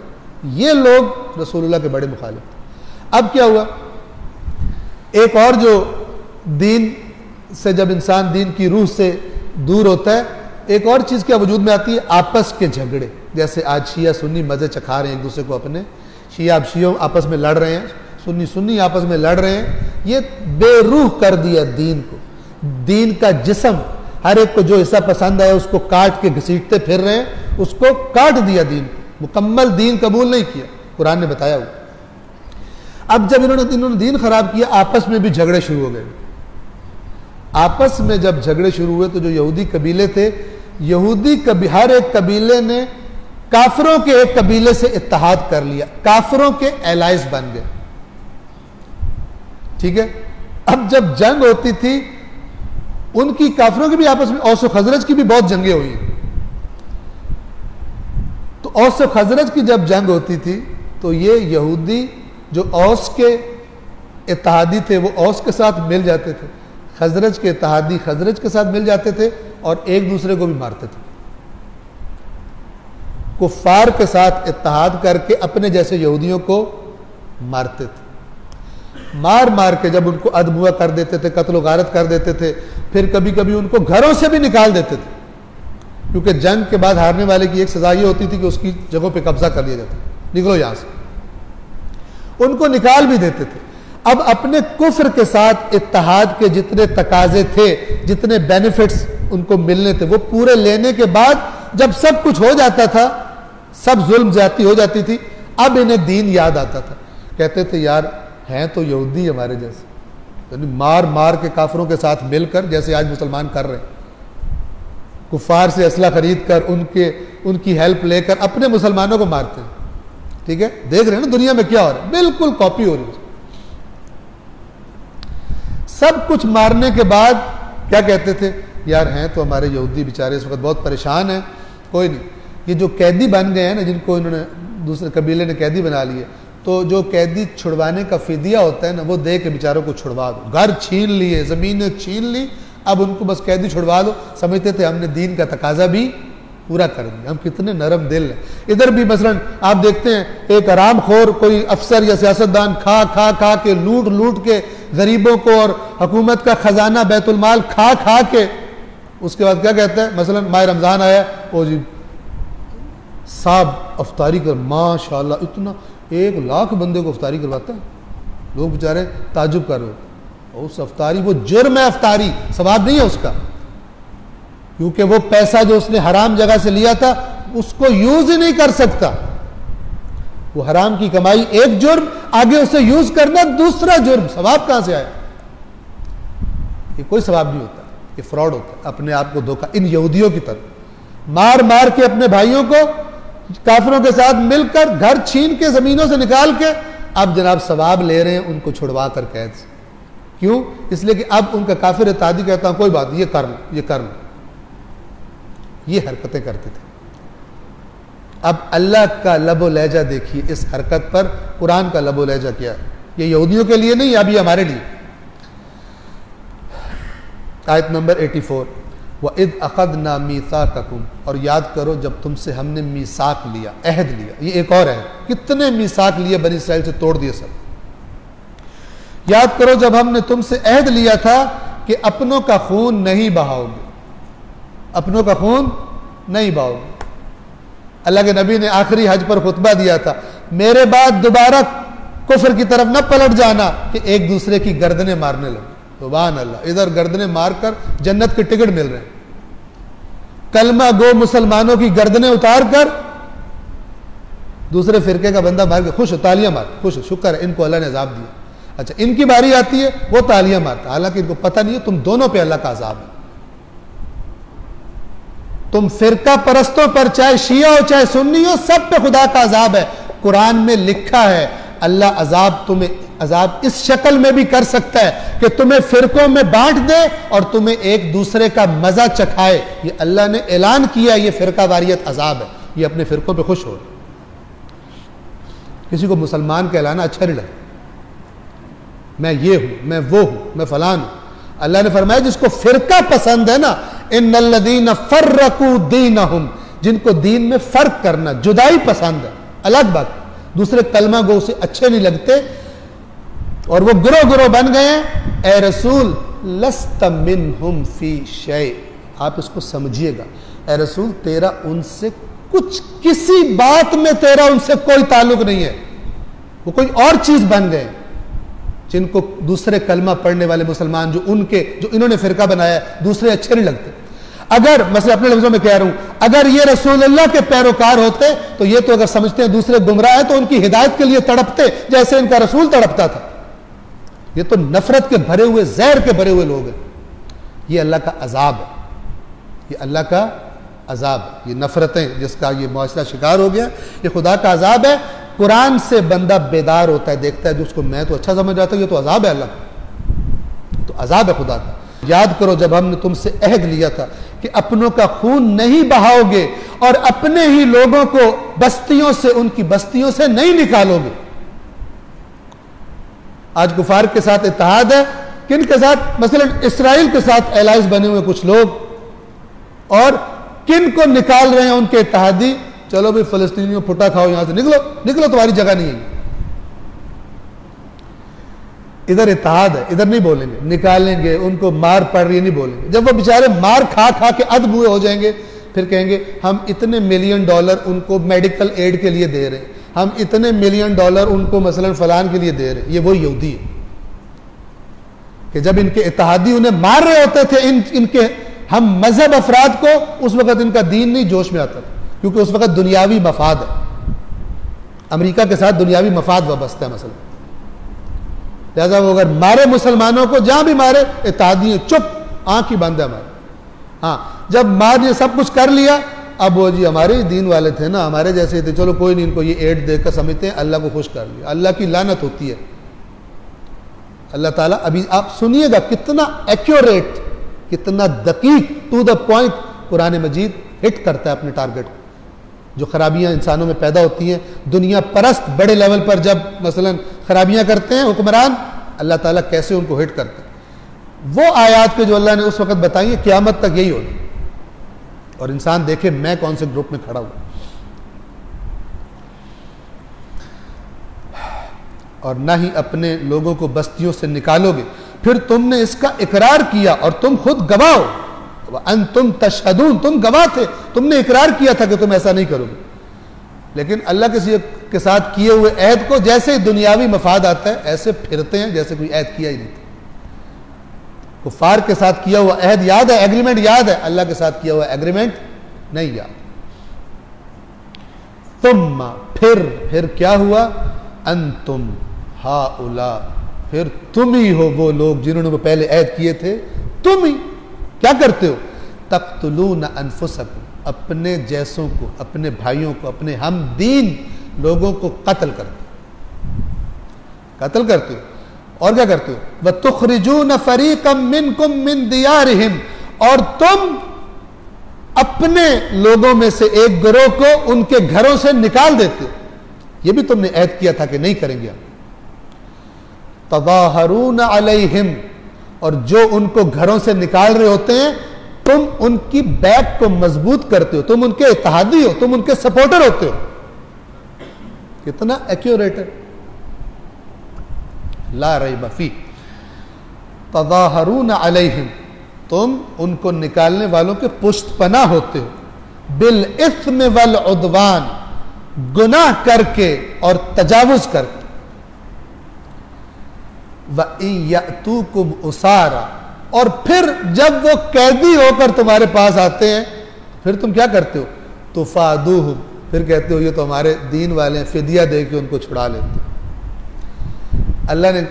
ये लोग रसूलुल्लाह के बड़े मुखालिफ थे। अब क्या हुआ, एक और जो दीन से, जब इंसान दीन की रूह से दूर होता है, एक और चीज़ क्या वजूद में आती है? आपस के झगड़े। जैसे आज शिया सुन्नी मज़े चखा रहे हैं एक दूसरे को अपने, शिया अब शियों आपस में लड़ रहे हैं, सुन्नी आपस में लड़ रहे हैं। ये बेरूह कर दिया दीन को, दीन का जिस्म, हर एक को जो हिस्सा पसंद आया उसको काट के घसीटते फिर रहे हैं, उसको काट दिया दीन, मुकम्मल दीन कबूल नहीं किया, कुरान ने बताया हुआ। अब जब इन्होंने दीन खराब किया, आपस में भी झगड़े शुरू हो गए। आपस में जब झगड़े शुरू हुए तो जो यहूदी कबीले थे, हर एक कबीले ने काफिरों के एक कबीले से इत्तेहाद कर लिया, काफिरों के एलाइज बन गए। ठीक है। अब जब जंग होती थी उनकी, काफिरों की भी आपस में, औस व खजरज की भी बहुत जंगें हुई। तो औस व खजरज की जब जंग होती थी तो ये यहूदी जो औस के इत्तेहादी थे वो औस के साथ मिल जाते थे, खजरज के इत्तेहादी खजरज के साथ मिल जाते थे और एक दूसरे को भी मारते थे। कुफार के साथ इत्तेहाद करके अपने जैसे यहूदियों को मारते थे। मार मार के जब उनको अदमुआ कर देते थे, कत्ल गारत कर देते थे, फिर कभी कभी उनको घरों से भी निकाल देते थे, क्योंकि जंग के बाद हारने वाले की एक सजा ये होती थी कि उसकी जगहों पे कब्जा कर लिया जाता, निकलो यहां से। उनको निकाल भी देते थे। अब अपने कुफ्र के साथ इत्तेहाद के जितने तकाजे थे, जितने बेनिफिट्स उनको मिलने थे, वो पूरे लेने के बाद जब सब कुछ हो जाता था, सब जुल्म ज्यादती हो जाती थी, अब इन्हें दीन याद आता था। कहते थे यार हैं तो यहूदी हमारे जैसे, यानी मार मार के काफिरों के साथ मिलकर, जैसे आज मुसलमान कर रहे हैं, कुफार से असला खरीद कर उनकी हेल्प लेकर अपने मुसलमानों को मारते हैं। ठीक है, देख रहे हैं ना दुनिया में क्या हो रहा है, बिल्कुल कॉपी हो रही है। सब कुछ मारने के बाद क्या कहते थे, यार हैं तो हमारे यहूदी बेचारे इस वक्त बहुत परेशान हैं, कोई नहीं, ये जो कैदी बन गए हैं ना, जिनको इन्होंने दूसरे कबीले ने कैदी बना लिए, तो जो कैदी छुड़वाने का फिदिया होता है ना, वो दे के बेचारों को छुड़वा दो। घर छीन लिए, ज़मीनें छीन ली, अब उनको बस कैदी छुड़वा दो। समझते थे हमने दीन का तकाजा भी पूरा कर दिया, हम कितने नरम दिल हैं। इधर भी मसलन आप देखते हैं एक आरामखोर कोई अफसर या सियासतदान खा खा खा के, लूट लूट के गरीबों को और हुकूमत का खजाना बैतुल माल खा खा के, उसके बाद क्या कहता है, मसलन माह रमज़ान आया, ओ जी साहब अफ्तारी कर, माशाल्लाह इतना 1 लाख बंदे को अफ्तारी करवाता है। लोग बेचारे ताजुब कर रहे हो, उस अफ्तारी, वो जुर्म है अफ्तारी, सवाब नहीं है उसका, क्योंकि वो पैसा जो उसने हराम जगह से लिया था उसको यूज ही नहीं कर सकता। वो हराम की कमाई एक जुर्म, आगे उसे यूज करना दूसरा जुर्म, सवाब कहां से आया? ये कोई सवाब नहीं होता। ये फ्रॉड होता है, अपने आप को धोखा। इन यहूदियों की तरह मार मार के अपने भाइयों को काफिरों के साथ मिलकर घर छीन के जमीनों से निकाल के अब जनाब सवाब ले रहे हैं उनको छुड़वा कर कैद से। क्यों? इसलिए कि अब उनका काफिर इत्तेहादी कहता हूं कोई बात नहीं, ये कर लो, ये हरकतें करते थे। अब अल्लाह का लबो लहजा देखिए इस हरकत पर, कुरान का लबो लहजा क्या है। ये यहूदियों के लिए नहीं, अभी हमारे लिए। आयत नंबर 84, वइद अखदना मीसाककुम, और याद करो जब तुमसे हमने मीसाक लिया, अहद लिया। ये एक और है, कितने मीसाक लिए बनी इस्राइल से, तोड़ दिए सब। याद करो जब हमने तुमसे अहद लिया था कि अपनों का खून नहीं बहाओगे, अपनों का खून नहीं बहाओगे। अल्लाह के नबी ने आखिरी हज पर खुतबा दिया था, मेरे बाद दोबारा कुफर की तरफ न पलट जाना कि एक दूसरे की गर्दनें मारने लगे। सुभान अल्लाह, इधर गर्दनें मारकर जन्नत के टिकट मिल रहे हैं, कलमा गो मुसलमानों की गर्दनें उतार कर दूसरे फिरके का बंदा मार के खुश हो, तालियां मार, खुश हो, शुक्र है इनको अल्लाह ने अजाब दिया। अच्छा, इनकी बारी आती है वो तालियां मारता, हालांकि इनको पता नहीं है तुम दोनों पे अल्लाह का अजाब है। तुम फिरका परस्तों पर, चाहे शिया हो चाहे सुन्नी हो, सब पे खुदा का अजाब है। कुरान में लिखा है अल्लाह अजाब तुम्हें, अजाब इस शक्ल में भी कर सकता है कि तुम्हें फिरकों में बांट दे और तुम्हें एक दूसरे का मजा चखाए। ये अल्लाह ने ऐलान किया, ये फिरका वारियत अजाब है। ये अपने फिरकों पे खुश हो। किसी को मुसलमान कहलाना अच्छा नहीं लगता, मैं ये हूं, मैं वो हूं, मैं फलान हूं। अल्लाह ने फरमाया जिसको फिरका पसंद है ना, इन्नल्लज़ीना फर्रकू दीनहुम, जिनको दीन में फर्क करना, जुदाई पसंद है, अलग बात, दूसरे कलमा गो से अच्छे नहीं लगते और वो गुरो गुरो बन गए हैं। ए रसूल लस्त मिनहुम फी शै, आप इसको समझिएगा, ए रसूल तेरा उनसे कुछ, किसी बात में तेरा उनसे कोई ताल्लुक नहीं है, वो कोई और चीज बन गए। जिनको दूसरे कलमा पढ़ने वाले मुसलमान जो इन्होंने फिरका बनाया, दूसरे अच्छे नहीं लगते। अगर मैं अपने लफ्जों में कह रहा हूं, अगर ये रसूलुल्लाह के पैरोकार होते तो ये तो अगर समझते हैं दूसरे गुमराह है तो उनकी हिदायत के लिए तड़पते जैसे इनका रसूल तड़पता था। ये तो नफरत के भरे हुए, जहर के भरे हुए लोग हैं। ये अल्लाह का अजाब है, ये अल्लाह का अजाब है। ये नफरतें जिसका ये मुआशरा शिकार हो गया, ये खुदा का अजाब है। कुरान से बंदा बेदार होता है, देखता है जिसको मैं तो अच्छा समझ जाता हूं, ये तो अजाब है, अल्लाह तो अजाब है खुदा का। याद करो जब हमने तुमसे अहद लिया था कि अपनों का खून नहीं बहाओगे और अपने ही लोगों को बस्तियों से, उनकी बस्तियों से नहीं निकालोगे। आज कुफार के साथ इत्तेहाद है, किन के साथ? मसलन इस्राइल के साथ एलाइज बने हुए कुछ लोग, और किन को निकाल रहे हैं उनके इत्तेहादी, चलो भाई फलस्तीनियों फुटा खाओ, यहां से निकलो, निकलो, तुम्हारी जगह नहीं है। इधर इत्तेहाद है, इधर नहीं बोलेंगे, निकालेंगे, उनको मार पड़ रही है नहीं बोलेंगे। जब वो बेचारे मार खा खा के अधबुए हो जाएंगे, फिर कहेंगे हम इतने $1 मिलियन उनको मेडिकल एड के लिए दे रहे हैं, हम इतने $1 मिलियन उनको मसलन फलान के लिए दे रहे हैं। ये वही यहूदी है कि जब इनके इत्तेहादी उन्हें मार रहे होते थे, इनके हम मजहब अफराद को, उस वक्त इनका दीन नहीं जोश में आता था, क्योंकि उस वक्त दुनियावी मफाद है, अमेरिका के साथ दुनियावी मफाद वाबस्ता है मसला। लिहाजा वो अगर मारे मुसलमानों को, जहां भी मारे, इत्तेहादी चुप, आंख ही बंद है हमारे। हाँ, जब मार ने सब कुछ कर लिया, अब वो जी हमारे ही दीन वाले थे ना, हमारे जैसे थे, चलो कोई नहीं, इनको ये एड देकर समझते हैं अल्लाह को खुश कर लिया। अल्लाह की लानत होती है। अल्लाह ताला, अभी आप सुनिएगा कितना एक्यूरेट, कितना दकीक, टू द पॉइंट कुरान मजीद हिट करता है अपने टारगेट को। जो खराबियां इंसानों में पैदा होती हैं, दुनिया परस्त बड़े लेवल पर जब मसलन खराबियां करते हैं हुक्मरान, अल्लाह ताला कैसे उनको हिट करता है। वो आयात के जो अल्लाह ने उस वक्त बताई है, क़यामत तक यही होना, और इंसान देखे मैं कौन से ग्रुप में खड़ा हूं। और ना ही अपने लोगों को बस्तियों से निकालोगे, फिर तुमने इसका इकरार किया और तुम खुद गवाह हो, तुम तशहदून, तुम गवाह थे, तुमने इकरार किया था कि तुम ऐसा नहीं करोगे। लेकिन अल्लाह के साथ किए हुए ऐद को जैसे ही दुनियावी मफाद आता है, ऐसे फिरते हैं जैसे कोई ऐद किया ही नहीं था। कुफार के साथ किया हुआ ऐद याद है, एग्रीमेंट याद है, अल्लाह के साथ किया हुआ एग्रीमेंट नहीं याद। तुम फिर क्या हुआ? अंतुम हाउला, फिर तुम ही हो वो लोग जिन्होंने वो पहले ऐद किए थे, तुम ही। क्या करते हो? तक़्तुलून अनफुसकुम, अपने जैसों को, अपने भाइयों को, अपने हम दीन लोगों को कत्ल करते हो। और क्या करते हो? व तुखरिजून फरीक़म मिनकुम मिन दियारिहिम, और तुम अपने लोगों में से एक गिरोह को उनके घरों से निकाल देते हो। यह भी तुमने ऐद किया था कि नहीं करेंगे हम। तज़ाहरून अलैहिम, और जो उनको घरों से निकाल रहे होते हैं तुम उनकी बैक को मजबूत करते हो, तुम उनके इत्तेहादी हो, तुम उनके सपोर्टर होते हो। कितना एक्यूरेट है। ला रैब फी तज़ाहरून अलैहिम, तुम उनको निकालने वालों के पुष्टपना होते हो। बिल इस्म वल उद्वान, गुनाह करके और तजावुज करके। व इन यअतूकुम उसारा, और फिर जब वो कैदी होकर तुम्हारे पास आते हैं फिर तुम क्या करते हो? तुफादूहुम, फिर कहते हो ये तो हमारे दीन वाले हैं, फिदिया दे के उनको छुड़ा लेते हो। अल्लाह ने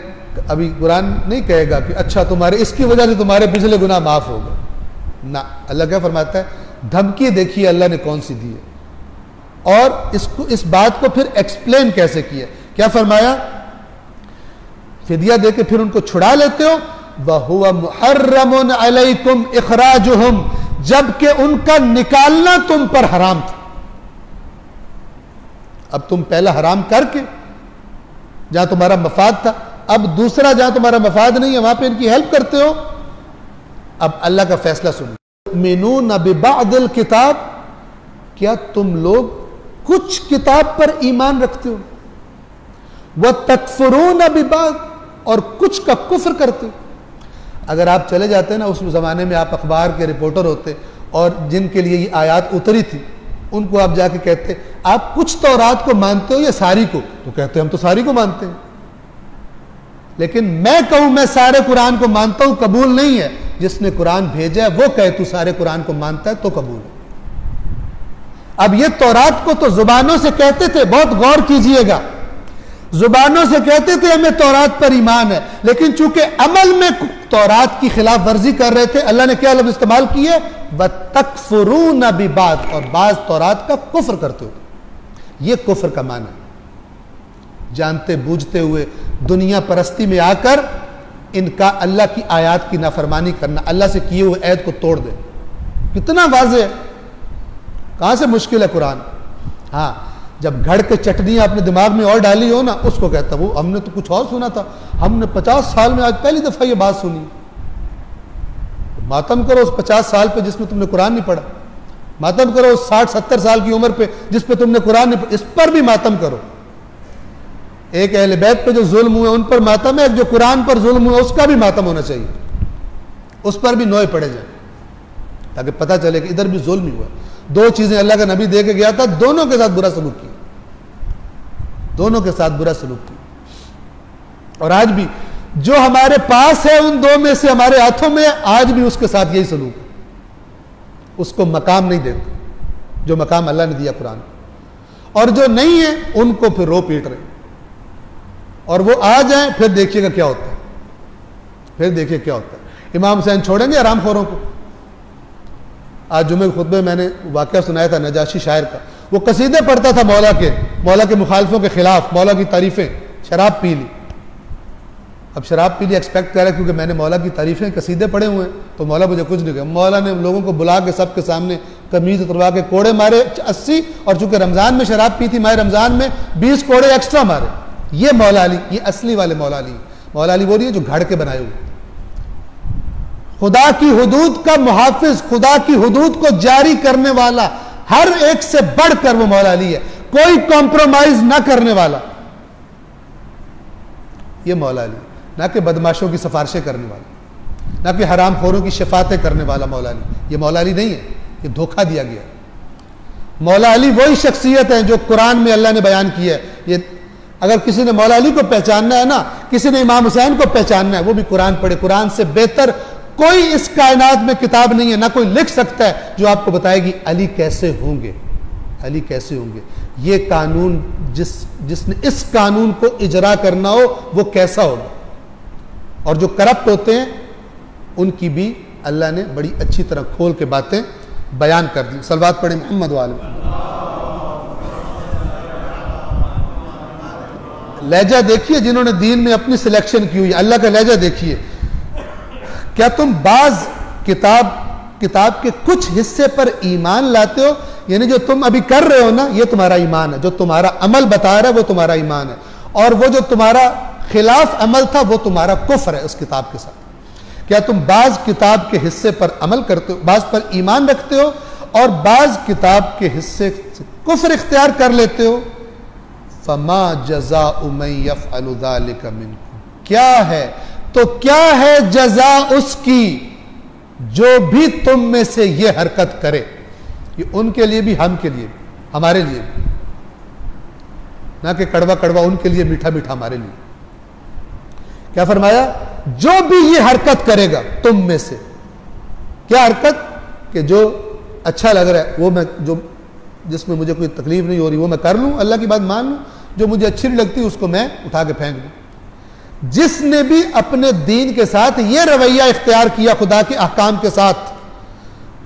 अभी कुरान नहीं कहेगा कि अच्छा तुम्हारे इसकी वजह से तुम्हारे पिछले गुनाह माफ हो गए ना। अल्लाह क्या फरमाता है? धमकी देखिए अल्लाह ने कौन सी दी है, और इसको, इस बात को फिर एक्सप्लेन कैसे किया। क्या फरमाया? फिदिया दे के फिर उनको छुड़ा लेते हो। वहुवा मुहर्रमुन अलैकुम इखराजुहुम, जबकि उनका निकालना तुम पर हराम था। अब तुम पहला हराम करके जहां तुम्हारा मफाद था, अब दूसरा जहां तुम्हारा मफाद नहीं है वहां पे इनकी हेल्प करते हो। अब अल्लाह का फैसला सुनो। मिनून बिबादिल किताब, क्या तुम लोग कुछ किताब पर ईमान रखते हो? वह तकफुरून बिबाद, और कुछ का कुफ्र करते हो। अगर आप चले जाते ना, उस ज़माने में आप अखबार के रिपोर्टर होते और जिनके लिए ये आयत उतरी थी उनको आप जाके कहते आप कुछ तौरात को मानते हो या सारी को? तो कहते हम तो सारी को मानते हैं। लेकिन मैं कहूं मैं सारे कुरान को मानता हूं, कबूल नहीं है। जिसने कुरान भेजा है वो कहे तू सारे कुरान को मानता है तो कबूल है। अब ये तौरात को तो जुबानों से कहते थे, बहुत गौर कीजिएगा, जुबानों से कहते थे हमें तौरात पर ईमान है, लेकिन चूंकि अमल में तौरात की खिलाफ वर्जी कर रहे थे, अल्लाह ने क्या लफ्ज़ इस्तेमाल किए? व तकफुरून बिबाद, और बाज तौरात का कुफ्र करते हो। ये कुफ्र का माना है। जानते बूझते हुए दुनिया परस्ती में आकर इनका अल्लाह की आयत की नाफरमानी करना, अल्लाह से किए हुए ऐद को तोड़ दे। कितना वाज़ेह है, कहां से मुश्किल है कुरान। हाँ, जब घड़ के चटनियां अपने दिमाग में और डाली हो ना, उसको कहता वो हमने तो कुछ और सुना था, हमने 50 साल में आज पहली दफा ये बात सुनी। तो मातम करो उस 50 साल पे जिसमें तुमने कुरान नहीं पढ़ा, मातम करो उस 60-70 साल की उम्र पे जिस पे तुमने कुरान नहीं पढ़ा, इस पर भी मातम करो। एक अहले बैत पे जो जुल्म हुए उन पर मातम है, एक जो कुरान पर जुल्म हुआ उसका भी मातम होना चाहिए, उस पर भी नोए पड़े जाए, ताकि पता चले कि इधर भी जुल्म ही हुआ। दो चीजें अल्लाह का नबी दे के गया था, दोनों के साथ बुरा सलूक किया, दोनों के साथ बुरा सलूक किया। और आज भी जो हमारे पास है उन दो में से हमारे हाथों में, आज भी उसके साथ यही सलूक है। उसको मकाम नहीं देते जो मकाम अल्लाह ने दिया कुरान, और जो नहीं है उनको फिर रो पीट रहे, और वो आ जाए फिर देखिएगा क्या होता है, फिर देखिए क्या होता है। इमाम हुसैन छोड़ेंगे हरामखोरों को। आज जुमे के खुतबे मैंने वाकया सुनाया था नजाशी शायर का, वो कसीदे पढ़ता था मौला के मुखालिफों के खिलाफ, मौला की तारीफें, शराब पी ली। अब शराब पी ली एक्सपेक्ट कर रहा है क्योंकि मैंने मौला की तारीफें कसीदे पढ़े हुए हैं तो मौला मुझे कुछ नहीं कहा। मौला ने लोगों को बुला के सबके सामने कमीज उतरवा के कोड़े मारे 80, और चूंकि रमजान में शराब पी थी, माह रमजान में 20 कोड़े एक्स्ट्रा मारे। ये मौला अली, ये असली वाले मौला अली। मौला अली वो नहीं है जो घड़ के बनाए हुए। खुदा की हुदूद का मुहाफिज, खुदा की हुदूद को जारी करने वाला, हर एक से बढ़कर वो मौला अली है, कोई कॉम्प्रोमाइज ना करने वाला, ये मौला अली। ना कि बदमाशों की सिफारिशें करने वाला, ना कि हराम खोरों की शफातें करने वाला मौला अली। ये मौला अली नहीं है, ये धोखा दिया गया। मौला अली वही शख्सियत है जो कुरान में अल्लाह ने बयान की है। ये अगर किसी ने मौला अली को पहचानना है ना, किसी ने इमाम हुसैन को पहचानना है, वो भी कुरान पढ़े। कुरान से बेहतर कोई इस कायनात में किताब नहीं है, ना कोई लिख सकता है जो आपको बताएगी अली कैसे होंगे, अली कैसे होंगे। ये कानून जिसने इस कानून को इजरा करना हो वो कैसा होगा। और जो करप्ट होते हैं उनकी भी अल्लाह ने बड़ी अच्छी तरह खोल के बातें बयान कर दी। सलवात पढ़े मोहम्मद वाले। लहजा देखिए जिन्होंने दीन में अपनी सिलेक्शन की हुई, अल्लाह का लहजा देखिए। क्या तुम बाज किताब के कुछ हिस्से पर ईमान लाते हो? यानी जो तुम अभी कर रहे हो ना, ये तुम्हारा ईमान है। जो तुम्हारा अमल बता रहा है वो तुम्हारा ईमान है, और वो जो तुम्हारा खिलाफ अमल था वो तुम्हारा कुफ्र है उस किताब के साथ। क्या तुम बाज किताब के हिस्से पर अमल करते हो, बाज पर ईमान रखते हो और बाज किताब के हिस्से से कुफ्र इख्तियार कर लेते हो? फमा जज़ाउ मन यफ़अलु ज़ालिका मिनकुम, क्या है तो क्या है जजा उसकी जो भी तुम में से ये हरकत करे। ये उनके लिए भी, हम के लिए भी, हमारे लिए भी, ना कि कड़वा कड़वा उनके लिए, मीठा मीठा हमारे लिए। क्या फरमाया? जो भी ये हरकत करेगा तुम में से। क्या हरकत? कि जो अच्छा लग रहा है वो मैं, जो जिसमें मुझे कोई तकलीफ नहीं हो रही वो मैं कर लूं, अल्लाह की बात मान लूं। जो मुझे अच्छी नहीं लगती उसको मैं उठा के फेंक दूं। जिसने भी अपने दीन के साथ ये रवैया इख्तियार किया खुदा के अहकाम के साथ,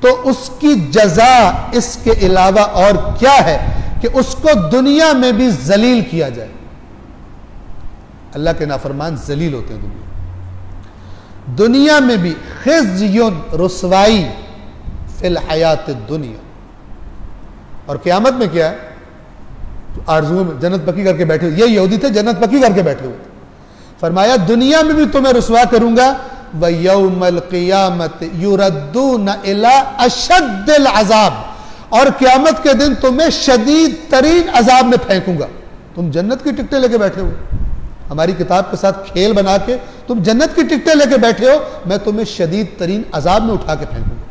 तो उसकी जजा इसके अलावा और क्या है कि उसको दुनिया में भी जलील किया जाए। अल्लाह के नाफरमान जलील होते हैं दुनिया में भी। खिज़युन, रुसवाई फिल हयात दुनिया, और क़यामत में क्या है? आरज़ुओं में जन्नत पक्की करके बैठे। ये यहूदी थे, जन्नत पक्की करके बैठे हुए थे। फरमाया दुनिया में भी तुम्हें रुसवा करूंगा। व यौमल क़ियामत युरद्दून इला अशद्दिल अज़ाब, और क़यामत के दिन तुम्हें शदीद तरीन अज़ाब में फेंकूंगा। तुम जन्नत की टिकटें लेके बैठे हो, हमारी किताब के साथ खेल बना के तुम जन्नत की टिकटें लेके बैठे हो, मैं तुम्हें शदीद तरीन अज़ाब में उठा के फेंकूंगा।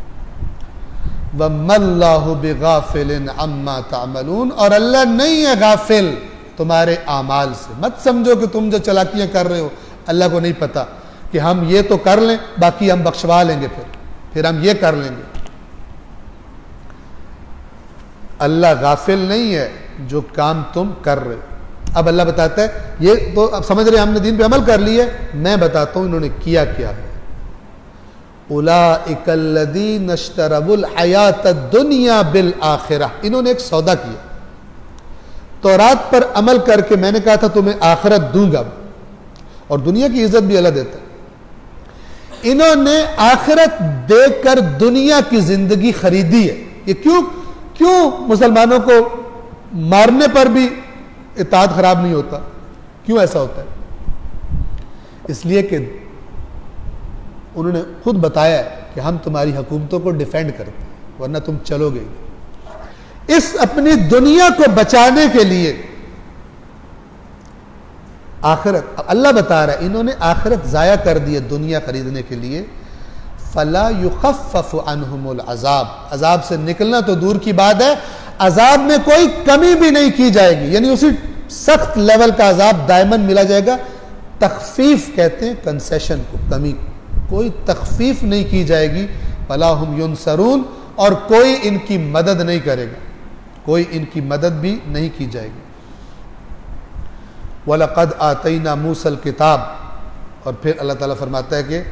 वम्मल्लाहु बिगाफिलिन अम्मा तामलून, और अल्लाह नहीं है गाफिल तुम्हारे आमाल से। मत समझो कि तुम जो चालाकियां कर रहे हो अल्लाह को नहीं पता कि हम ये तो कर लें, बाकी हम बख्शवा लेंगे, फिर हम ये कर लेंगे। अल्लाह गाफिल नहीं है जो काम तुम कर रहे हो। अब अल्लाह बताता है, ये तो अब समझ रहे हमने दीन पे अमल कर लिया, मैं बताता हूं इन्होंने किया क्या है। उलाइकल्लज़ीना इश्तरवुल हयात दुनिया बिल आखिरह, इन्होंने एक सौदा किया। तौरात पर अमल करके मैंने कहा था तुम्हें आखिरत दूंगा, और दुनिया की इज्जत भी अल्लाह देता है। इन्होंने आखिरत देकर दुनिया की जिंदगी खरीदी है। ये क्यों मुसलमानों को मारने पर भी इताअत खराब नहीं होता? क्यों ऐसा होता है? इसलिए कि उन्होंने खुद बताया कि हम तुम्हारी हुकूमतों को डिफेंड करते हैं, वरना तुम चलोगे। इस अपनी दुनिया को बचाने के लिए आखिरत, अल्लाह बता रहा है इन्होंने आखिरत जाया कर दी है दुनिया खरीदने के लिए। फला युखफ्फफु अन्हुमुल अज़ाब, अजाब से निकलना तो दूर की बात है, अजाब में कोई कमी भी नहीं की जाएगी, यानी उसी सख्त लेवल का अजाब दायमन मिला जाएगा। तखफीफ कहते हैं कंसेशन को, कमी को, कोई तखफीफ नहीं की जाएगी। फला हुम युनसरून, और कोई इनकी मदद नहीं करेगा, कोई इनकी मदद भी नहीं की जाएगी। वलक़द आतैना मूसल किताब, और फिर अल्लाह ताला फरमाता है कि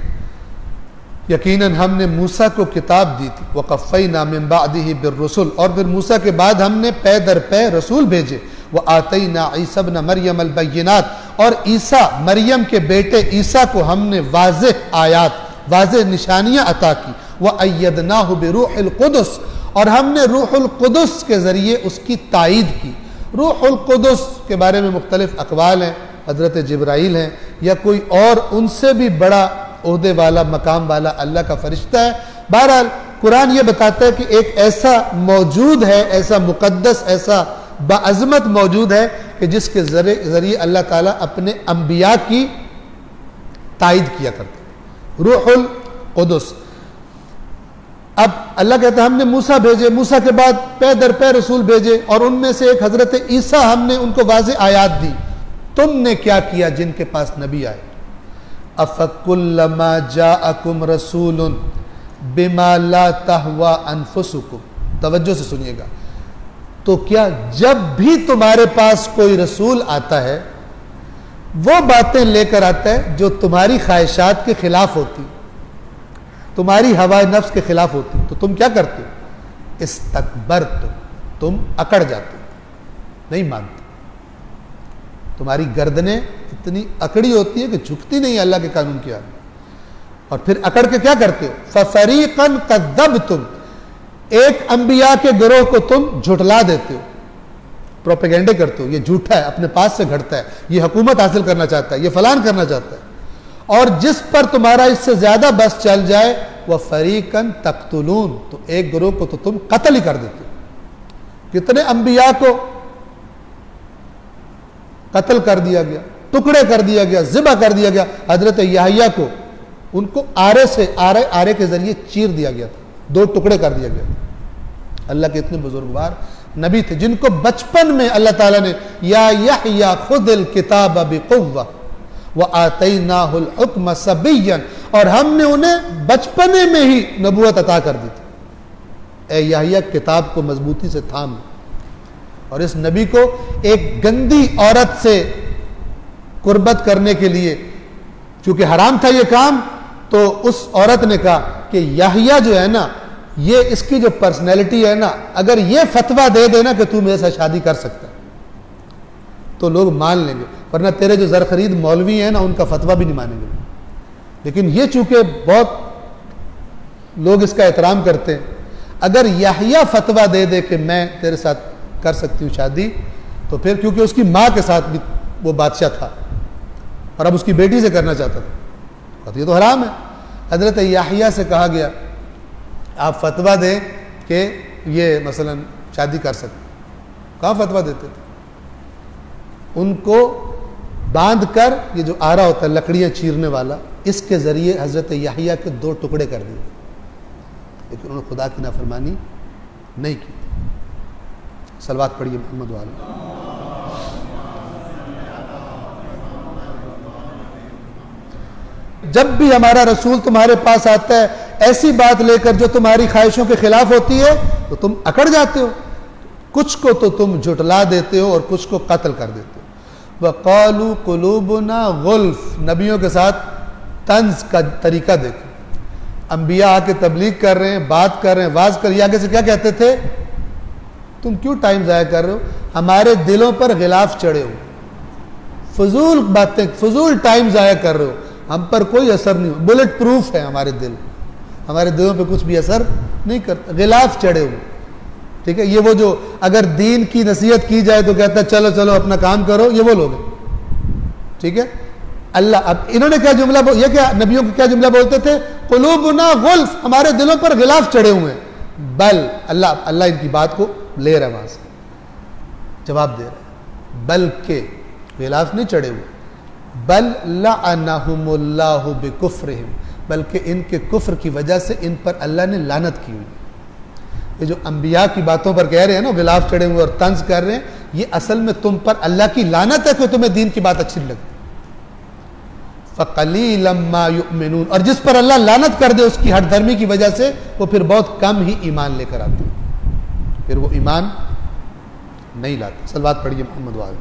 यकीनन हमने मूसा को किताब दी थी। वक़फ़ैना मिन बादिही बिर्रुसुल, और फिर मूसा के बाद हमने पै दर पै रसूल भेजे। व आतैना ईसा इब्न मरियम अल बय्यिनात, और ईसा मरियम के बेटे ईसा को हमने वाज़ेह आयात, वाज़ेह निशानियाँ अता की। व अय्यदनाहु बिरूहिल कुदस, और हमने रूहुल कुदस के ज़रिए उसकी तायीद की। रूहुल कुदस के बारे में मुख्तलिफ अक़वाल हैं, हज़रत जिब्राइल हैं या कोई और उनसे भी बड़ा ओहदे वाला, मकाम वाला अल्लाह का फरिश्ता है। बहरहाल कुरान ये बताता है कि एक ऐसा मौजूद है, ऐसा मुक़द्दस, ऐसा बाअज़मत मौजूद है कि जिसके ज़रिए अल्लाह ताला अपने अंबिया की तायीद किया करते, रूहुल कुदस। अब अल्लाह कहता है हमने मूसा भेजे, मूसा के बाद पै दर पै रसूल भेजे, और उनमें से एक हज़रत ईसा, हमने उनको वाज़ेह आयात दी। तुमने क्या किया जिनके पास नबी आए? अफ़कुल्लमा जाअकुम रसूलुन बिमा ला तहवा अनफुसुकुम, तवज्जो से सुनिएगा, तो क्या जब भी तुम्हारे पास कोई रसूल आता है वो बातें लेकर आता है जो तुम्हारी ख्वाहिशात के खिलाफ होती, तुम्हारी हवाए नफ्स के खिलाफ होती तो तुम क्या करते हो? इस्तकबरतुम, तुम अकड़ जाते, नहीं मानते। तुम्हारी गर्दनें इतनी अकड़ी होती है कि झुकती नहीं अल्लाह के कानून के आगे, और फिर अकड़ के क्या करते हो? फफरीकन कज़्ज़बतुम, एक अंबिया के गिरोह को तुम झुठला देते हो, प्रोपेगेंडे करते हो, ये झूठा है, अपने पास से घटता है, ये हुकूमत हासिल करना चाहता है, ये फलान करना चाहता है, और जिस पर तुम्हारा इससे ज्यादा बस चल जाए वह फरीकन तख्तुलून, तो एक गिरोह को तो तुम कत्ल ही कर देते हो। कितने अंबिया को कत्ल कर दिया गया, टुकड़े कर दिया गया, ज़िबा कर दिया गया। हजरत याहिया को उनको आरे के जरिए चीर दिया गया था, 2 टुकड़े कर दिया गया था। अल्लाह के इतने बुजुर्गवार नबी थे जिनको बचपन में अल्लाह ताला ने या यहया खुदिल किताब बिकुव्वा व आतैनाहुल हुक्म सबिय्यन, और हमने उन्हें बचपने में ही नबूवत अता कर दी थी। ए याहिया, किताब को मजबूती से थाम। और इस नबी को एक गंदी औरत से कुर्बत करने के लिए, चूंकि हराम था ये काम, तो उस औरत ने कहा कि याहिया जो है ना, ये इसकी जो पर्सनैलिटी है ना, अगर ये फतवा दे देना कि तू मेरे साथ शादी कर सकता है तो लोग मान लेंगे, वरना तेरे जो जर खरीद मौलवी हैं ना, उनका फतवा भी नहीं मानेंगे। लेकिन ये चूंकि बहुत लोग इसका एहतराम करते हैं, अगर याहिया फतवा दे दे कि मैं तेरे साथ कर सकती हूँ शादी, तो फिर क्योंकि उसकी माँ के साथ भी वो बादशाह था और अब उसकी बेटी से करना चाहता था, तो ये तो हराम है। हजरत याहिया से कहा गया आप फतवा दें कि ये मसलन शादी कर सकते। कहाँ फतवा देते थे? उनको बांध कर, ये जो आरा होता है लकड़ियाँ चीरने वाला, इसके ज़रिए हजरत याहिया के 2 टुकड़े कर दिए, लेकिन उन्होंने खुदा की नाफरमानी नहीं की। सलवात पढ़िए मोहम्मद वाले। जब भी हमारा रसूल तुम्हारे पास आता है ऐसी बात लेकर जो तुम्हारी ख्वाहिशों के खिलाफ होती है, तो तुम अकड़ जाते हो, कुछ को तो तुम झुटला देते हो और कुछ को कत्ल कर देते हो। वक़ालू कुलूबुना गुल्फ, नबियों के साथ तंज का तरीका देखो। अंबिया आके तबलीग कर रहे हैं, बात कर रहे हैं, वाज कर, आगे से क्या कहते थे? तुम क्यों टाइम ज़ाया कर रहे हो? हमारे दिलों पर गिलाफ चढ़े हो, फजूल बातें, फजूल टाइम ज़ाया कर रहे हो, हम पर कोई असर नहीं हो। बुलेट प्रूफ है हमारे दिल, हमारे दिलों पे कुछ भी असर नहीं करता, गिलाफ चढ़े हुए। ठीक है, ये वो जो अगर दीन की नसीहत की जाए तो कहता है चलो चलो अपना काम करो, ये वो लोग हैं। ठीक है, अल्लाह, अब इन्होंने क्या जुमला, ये क्या नबियों को क्या जुमला बोलते थे? कुलूबुना गुल्फ, हमारे दिलों पर गिलाफ चढ़े हुए हैं। बल, अल्लाह इनकी बात को ले रहा है, वहां से जवाब दे रहा है, बल्कि गिलाफ नहीं चढ़े हुए, बल लअनहुमुल्लाहु बिकुफ्रिहिम, बल्कि इनके कुफ्र की वजह से इन पर अल्लाह ने लानत की हुई। ये जो अंबिया की बातों पर कह रहे हैं ना, गिलाफ चढ़े हुए और तंज कर रहे हैं, ये असल में तुम पर अल्लाह की लानत है कि तुम्हें दीन की बात अच्छी नहीं लगती। फ़क़लीलम मा युमिनून, और जिस पर अल्लाह लानत कर दे उसकी हठधर्मी की वजह से, वो फिर बहुत कम ही ईमान लेकर आते हैं, फिर वो ईमान नहीं लाते। सलवात पढ़िए मोहम्मद वाले।